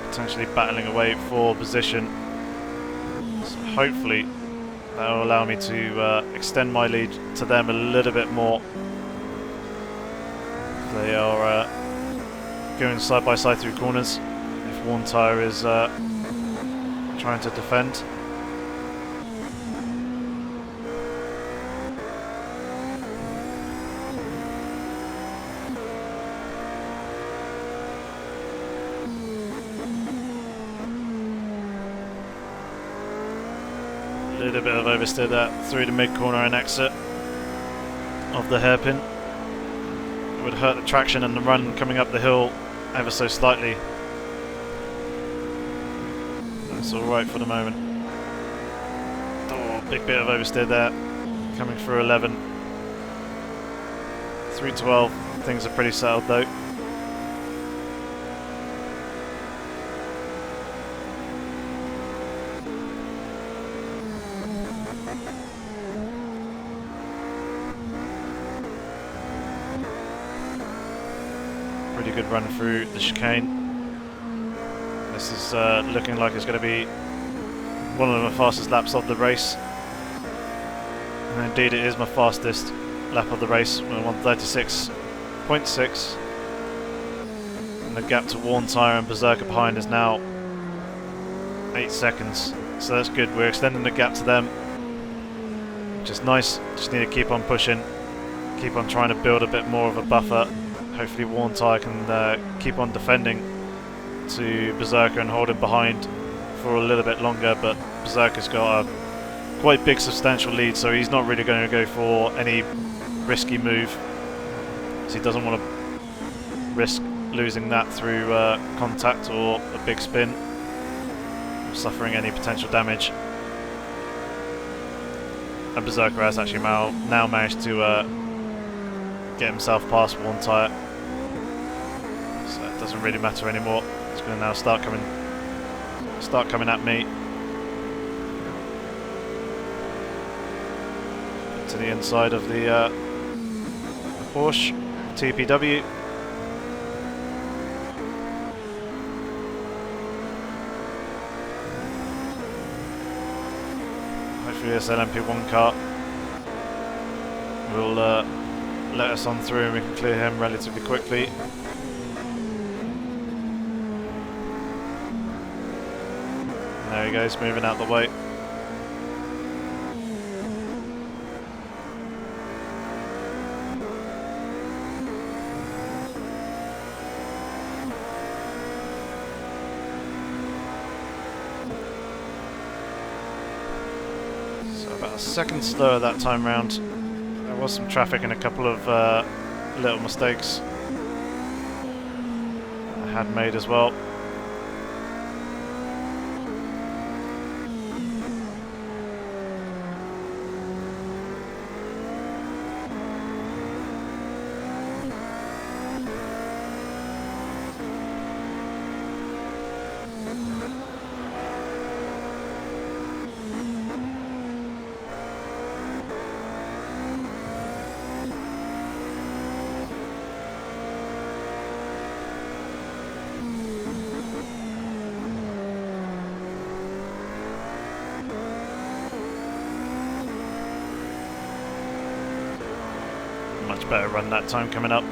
Potentially battling away for position. So hopefully that will allow me to extend my lead to them a little bit more. They are going side by side through corners. If Worn Tyre is trying to defend. A little bit of oversteer there through the mid corner and exit of the hairpin. It would hurt the traction and the run coming up the hill ever so slightly. It's alright for the moment. Oh, big bit of oversteer there. Coming through 11. Through 12. Things are pretty settled though. Pretty good run through the chicane. This is looking like it's going to be one of the fastest laps of the race. And indeed it is my fastest lap of the race. We're 136.6. And the gap to Worn Tyre and Berserker behind is now 8 seconds. So that's good. We're extending the gap to them, which is nice. Just need to keep on pushing. Keep on trying to build a bit more of a buffer. Hopefully Worn Tyre can keep on defending to Berserker and hold him behind for a little bit longer, but Berserker's got a quite big substantial lead, so he's not really going to go for any risky move, so he doesn't want to risk losing that through contact or a big spin, or suffering any potential damage. And Berserker has actually now managed to get himself past Worn Tyre, so it doesn't really matter anymore. It's going to now start coming at me to the inside of the Porsche TPW. Hopefully this LMP1 car will let us on through and we can clear him relatively quickly. There he goes, moving out the way. So about a second slower that time round. There was some traffic and a couple of little mistakes I had made as well. Much better run that time coming up.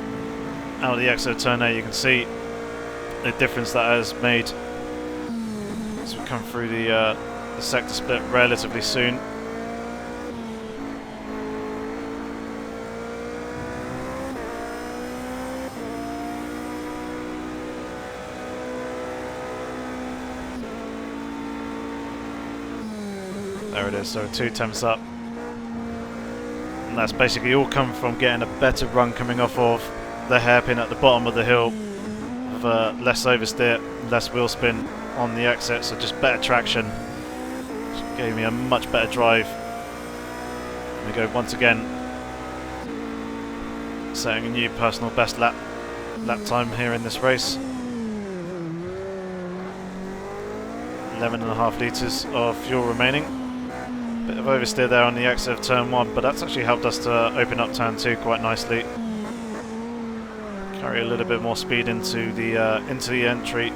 Out of the exit of turn 8, you can see the difference that has made as we come through the sector split relatively soon. There it is, so 2 tenths up. And that's basically all come from getting a better run coming off of the hairpin at the bottom of the hill, with less oversteer, less wheel spin on the exit, so just better traction. Which gave me a much better drive. And we go once again, setting a new personal best lap time here in this race. 11.5 litres of fuel remaining. Bit of oversteer there on the exit of turn 1, but that's actually helped us to open up turn 2 quite nicely. Carry a little bit more speed into the entry.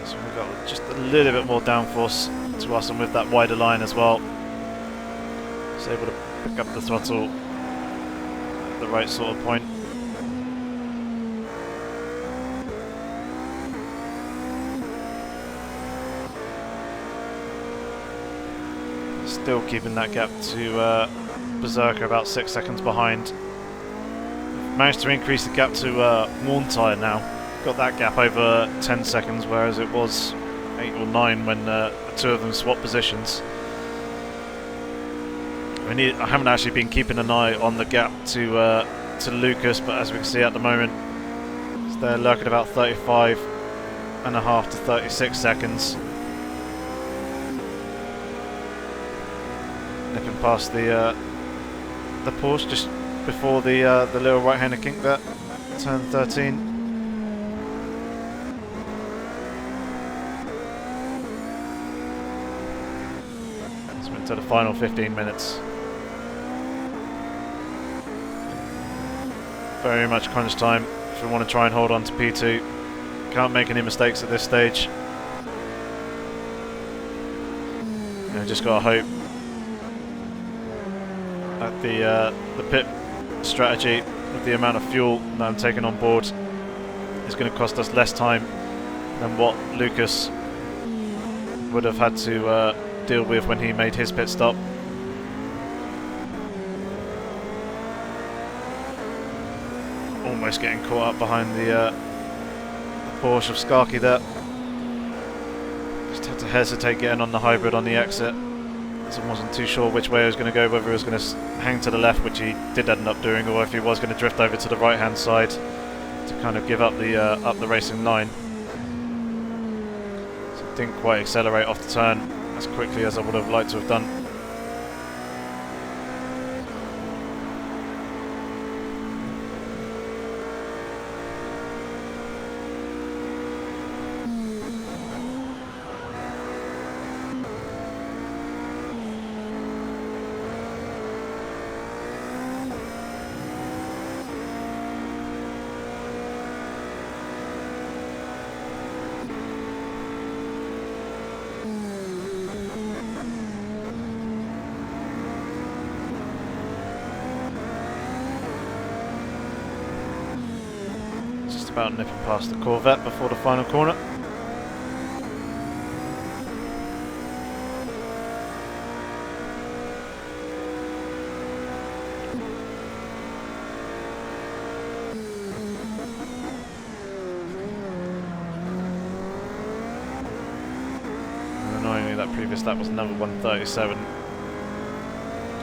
So we've got just a little bit more downforce to us, and with that wider line as well, it's able to pick up the throttle at the right sort of point. Still keeping that gap to Berserker about 6 seconds behind. Managed to increase the gap to Worn Tyre now. Got that gap over 10 seconds, whereas it was 8 or 9 when the two of them swapped positions. I haven't actually been keeping an eye on the gap to Lucas, but as we can see at the moment, they're lurking about 35.5 to 36 seconds. Nipping past the Porsche just before the little right-hander kink there, turn 13. So we're into the final 15 minutes. Very much crunch time if we want to try and hold on to P2. Can't make any mistakes at this stage. Just gotta hope that the pit strategy with the amount of fuel that I'm taking on board is going to cost us less time than what Lucas would have had to deal with when he made his pit stop. Almost getting caught up behind the Porsche of Skarky there. Just had to hesitate getting on the hybrid on the exit. I wasn't too sure which way I was going to go, whether he was going to hang to the left, which he did end up doing, or if he was going to drift over to the right hand side to kind of give up the racing line. So didn't quite accelerate off the turn as quickly as I would have liked to have done. About nipping past the Corvette before the final corner. And annoyingly, that previous lap was another 137. I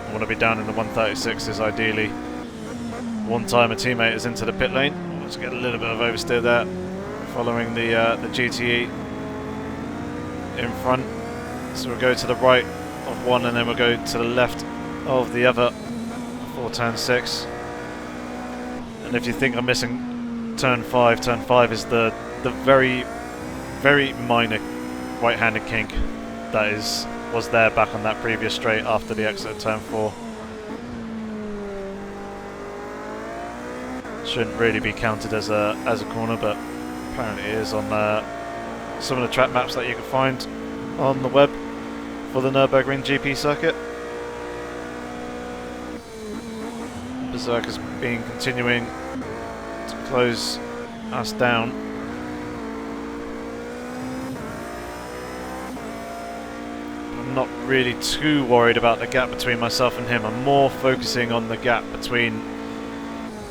want to be down in the 136s ideally. One time a teammate is into the pit lane. Let's get a little bit of oversteer there, following the GTE in front. So we'll go to the right of one, and then we'll go to the left of the other before turn 6. And if you think I'm missing turn 5 is the very, very minor right-handed kink that was there back on that previous straight after the exit of turn 4. Shouldn't really be counted as a corner, but apparently it is on some of the track maps that you can find on the web for the Nurburgring GP circuit. Berserker's been continuing to close us down. I'm not really too worried about the gap between myself and him. I'm more focusing on the gap between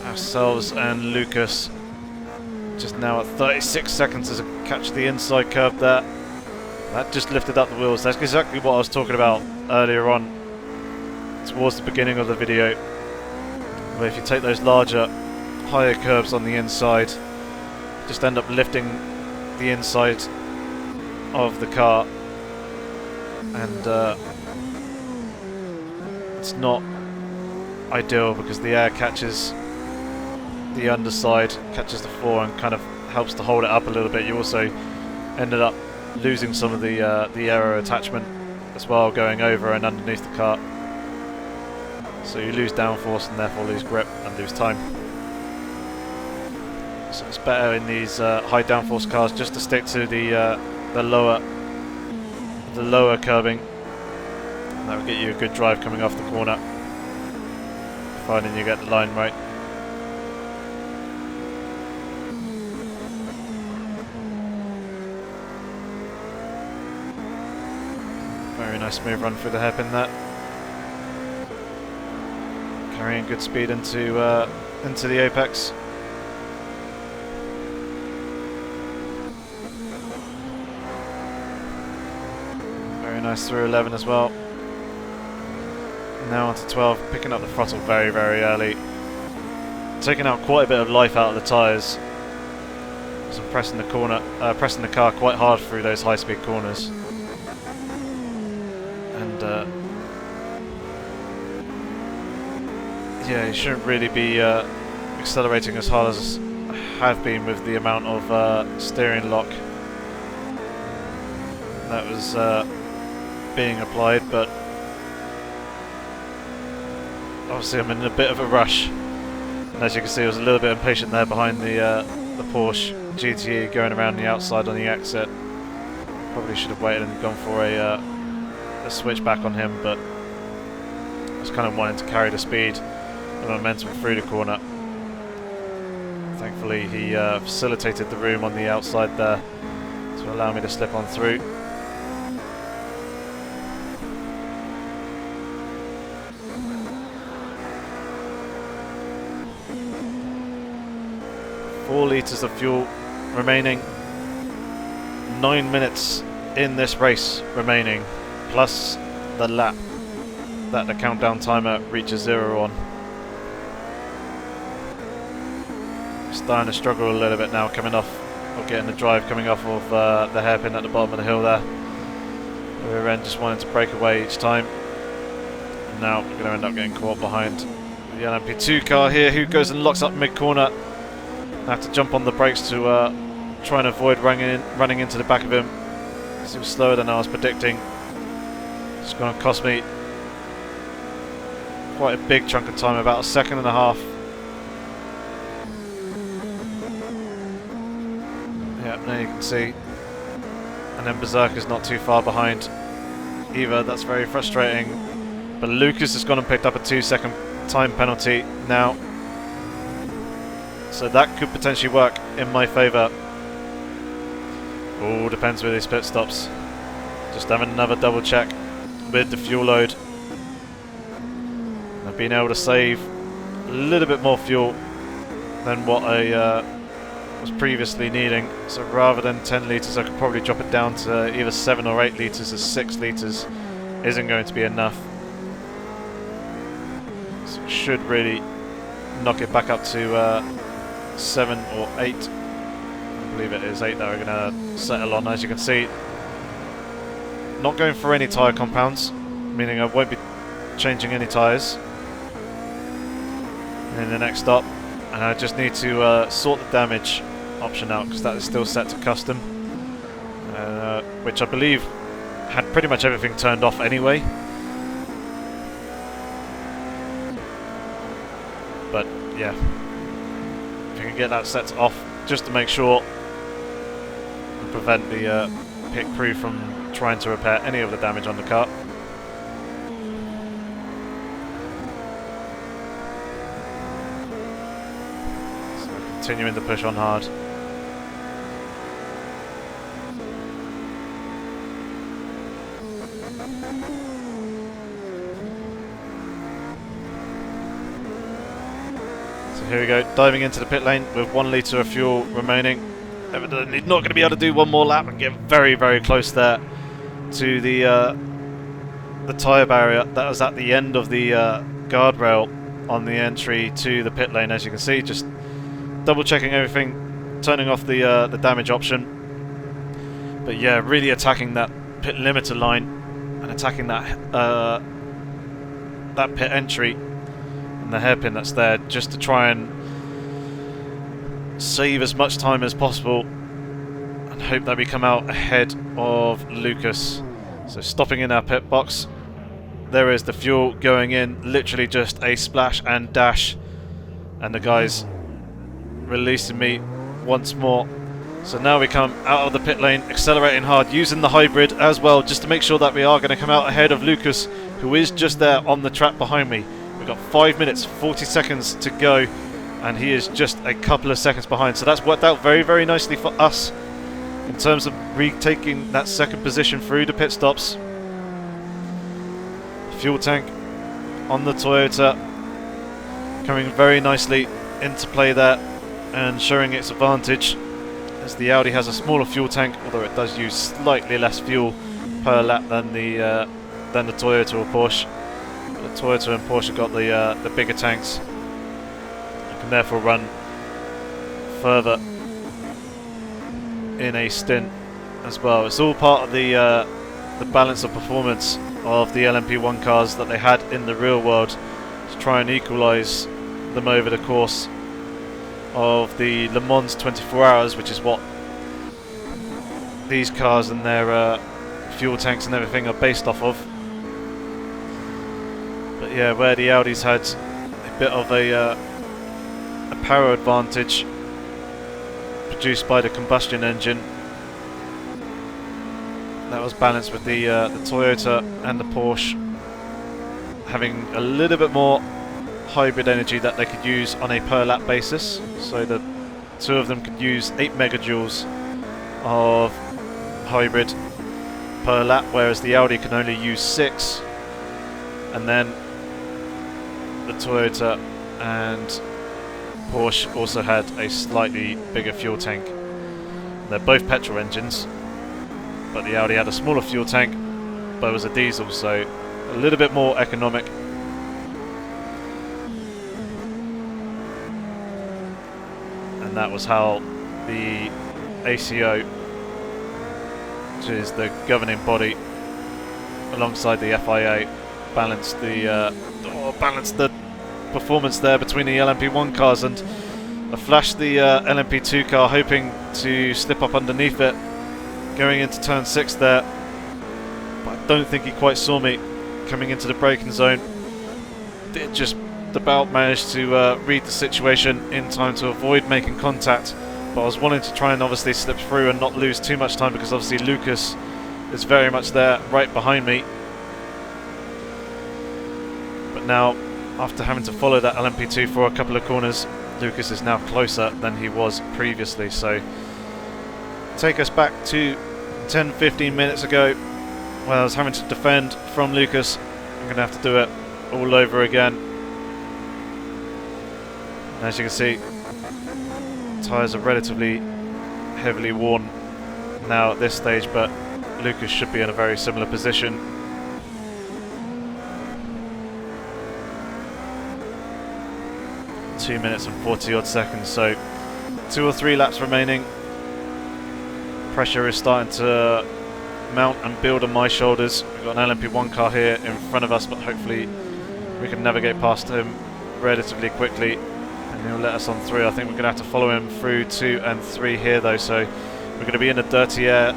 ourselves and Lucas. Just now at 36 seconds as I catch the inside curb there. That just lifted up the wheels. That's exactly what I was talking about earlier on, towards the beginning of the video, where if you take those larger, higher curbs on the inside, just end up lifting the inside of the car, and it's not ideal because the air catches the underside, catches the floor and kind of helps to hold it up a little bit. You also ended up losing some of the aero attachment as well, going over and underneath the car. So you lose downforce and therefore lose grip and lose time. So it's better in these high downforce cars just to stick to the lower curbing. And that will get you a good drive coming off the corner, providing you get the line right. Very nice smooth run through the hairpin there. Carrying good speed into the apex. Very nice through 11 as well. Now onto 12, picking up the throttle very, very early. Taking out quite a bit of life out of the tyres. So I'm pressing the car quite hard through those high-speed corners. And yeah, you shouldn't really be accelerating as hard as I have been with the amount of steering lock that was being applied, but obviously I'm in a bit of a rush, and as you can see I was a little bit impatient there behind the Porsche GTE going around the outside on the exit. Probably should have waited and gone for a switch back on him, but I was kind of wanting to carry the speed and momentum through the corner. Thankfully he facilitated the room on the outside there to allow me to slip on through. Four litres of fuel remaining. 9 minutes in this race remaining, plus the lap that the countdown timer reaches 0 on. Starting to struggle a little bit now, coming off, or getting the drive coming off of the hairpin at the bottom of the hill there. The rear end just wanting to break away each time. And now we're going to end up getting caught behind the LMP2 car here, who goes and locks up mid-corner. I have to jump on the brakes to try and avoid running into the back of him. He was slower than I was predicting. It's going to cost me quite a big chunk of time, about 1.5 seconds. Yeah, now you can see. And then Berserker's not too far behind either. That's very frustrating. But Lucas has gone and picked up a 2-second time penalty now. So that could potentially work in my favour. All depends with these pit stops. Just having another double check with the fuel load. I've been able to save a little bit more fuel than what I was previously needing. So rather than 10 litres, I could probably drop it down to either 7 or 8 litres, as 6 litres isn't going to be enough. So it should really knock it back up to 7 or 8. I believe it is 8 that we're going to settle on. As you can see, not going for any tyre compounds, meaning I won't be changing any tyres in the next stop, and I just need to sort the damage option out, because that is still set to custom, which I believe had pretty much everything turned off anyway. But yeah, if you can get that set off just to make sure and prevent the pit crew from trying to repair any of the damage on the car. continuing to push on hard. So here we go, diving into the pit lane with 1 litre of fuel remaining. Evidently not going to be able to do one more lap and get very, very close there to the tyre barrier that was at the end of the guardrail on the entry to the pit lane. As you can see, just double checking everything, turning off the damage option. But yeah, really attacking that pit limiter line and attacking that that pit entry and the hairpin that's there, just to try and save as much time as possible and hope that we come out ahead of Lucas. So stopping in our pit box, there is the fuel going in, literally just a splash and dash, and the guys releasing me once more. So now we come out of the pit lane, accelerating hard, using the hybrid as well, just to make sure that we are going to come out ahead of Lucas, who is just there on the track behind me. We've got 5 minutes 40 seconds to go, and he is just a couple of seconds behind. So that's worked out very, very nicely for us in terms of retaking that second position through the pit stops. Fuel tank on the Toyota coming very nicely into play there and showing its advantage, as the Audi has a smaller fuel tank, although it does use slightly less fuel per lap than the Toyota or Porsche. But the Toyota and Porsche got the bigger tanks and can therefore run further in a stint as well. It's all part of the balance of performance of the LMP1 cars that they had in the real world, to try and equalise them over the course of the Le Mans 24 hours, which is what these cars and their fuel tanks and everything are based off of. But yeah, where the Audis had a bit of a power advantage produced by the combustion engine, that was balanced with the Toyota and the Porsche having a little bit more hybrid energy that they could use on a per lap basis. So the two of them could use 8 megajoules of hybrid per lap, whereas the Audi can only use 6. And then the Toyota and Porsche also had a slightly bigger fuel tank. They're both petrol engines, but the Audi had a smaller fuel tank, but it was a diesel, so a little bit more economic. And that was how the ACO, which is the governing body alongside the FIA, balanced the performance there between the LMP1 cars. And I flashed the LMP2 car, hoping to slip up underneath it going into turn 6 there, but I don't think he quite saw me coming into the braking zone. Did just about manage to read the situation in time to avoid making contact, but I was wanting to try and obviously slip through and not lose too much time, because obviously Lucas is very much there right behind me. But now, after having to follow that LMP2 for a couple of corners, Lucas is now closer than he was previously. So take us back to 10-15 minutes ago, when I was having to defend from Lucas. I'm going to have to do it all over again. And as you can see, tyres are relatively heavily worn now at this stage, but Lucas should be in a very similar position. Two minutes and 40 odd seconds, so 2 or 3 laps remaining. Pressure is starting to mount and build on my shoulders. We've got an LMP1 car here in front of us, but hopefully we can navigate past him relatively quickly and he'll let us on through. I think we're going to have to follow him through 2 and 3 here though, so we're going to be in the dirty air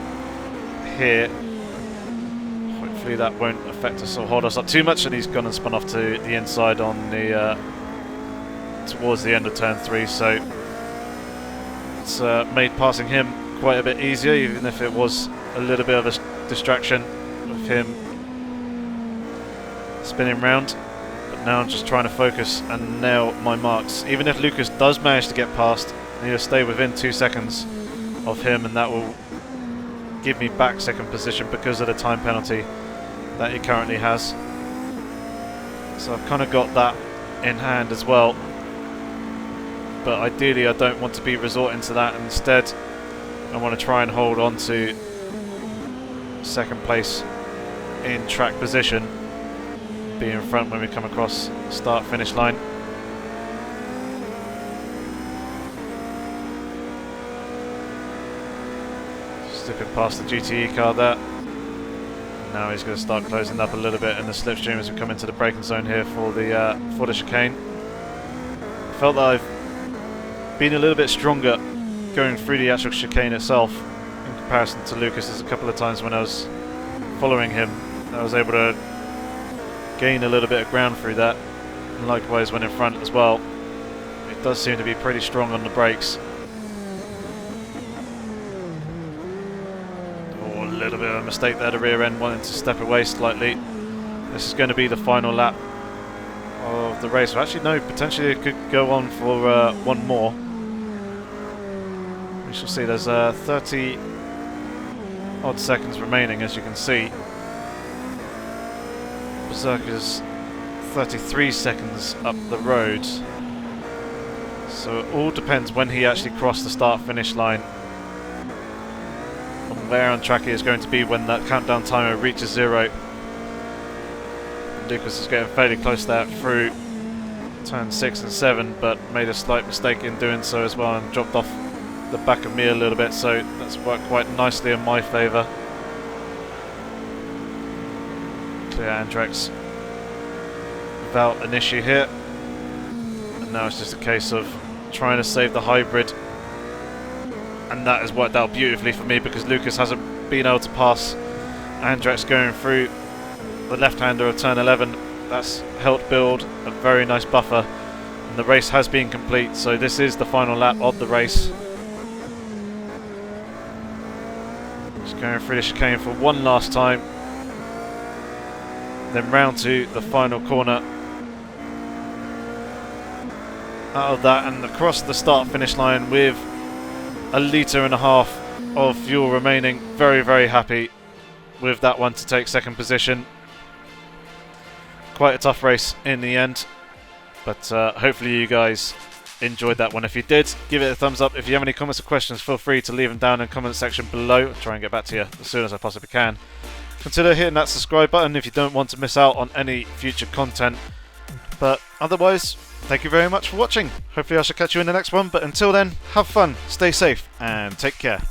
here. Hopefully that won't affect us or hold us up too much, and he's gone and spun off to the inside on the towards the end of turn 3, so it's made passing him quite a bit easier, even if it was a little bit of a distraction with him spinning round. But now I'm just trying to focus and nail my marks. Even if Lucas does manage to get past, need to stay within 2 seconds of him, and that will give me back second position because of the time penalty that he currently has. So I've kind of got that in hand as well, but ideally I don't want to be resorting to that. Instead I want to try and hold on to second place in track position, be in front when we come across start finish line. Slipping past the GTE car there. Now he's going to start closing up a little bit in the slipstream as we come into the braking zone here for the chicane. I felt that I've been a little bit stronger going through the actual chicane itself in comparison to Lucas. There's a couple of times when I was following him I was able to gain a little bit of ground through that, and likewise when in front as well. It does seem to be pretty strong on the brakes. Oh, a little bit of a mistake there, the rear end wanting to step away slightly. This is going to be the final lap of the race. Well, actually no, potentially it could go on for one more. We shall see. There's 30 odd seconds remaining, as you can see. Berserker's 33 seconds up the road, so it all depends when he actually crossed the start finish line and where on track he is going to be when that countdown timer reaches 0. Niklas is getting fairly close there through turn 6 and 7, but made a slight mistake in doing so as well and dropped off the back of me a little bit, so that's worked quite nicely in my favour. Clear Andrex without an issue here, and now it's just a case of trying to save the hybrid, and that has worked out beautifully for me because Lucas hasn't been able to pass Andrex going through the left-hander of turn 11. That's helped build a very nice buffer, and the race has been complete, so this is the final lap of the race. Just going through the chicane for one last time, then round to the final corner out of that and across the start finish line with 1.5 litre of fuel remaining. Very, very happy with that one to take second position. Quite a tough race in the end, but hopefully you guys enjoyed that one. If you did, give it a thumbs up. If you have any comments or questions, feel free to leave them down in the comment section below. I'll try and get back to you as soon as I possibly can. Consider hitting that subscribe button if you don't want to miss out on any future content. But otherwise, thank you very much for watching. Hopefully I shall catch you in the next one. But until then, have fun, stay safe, and take care.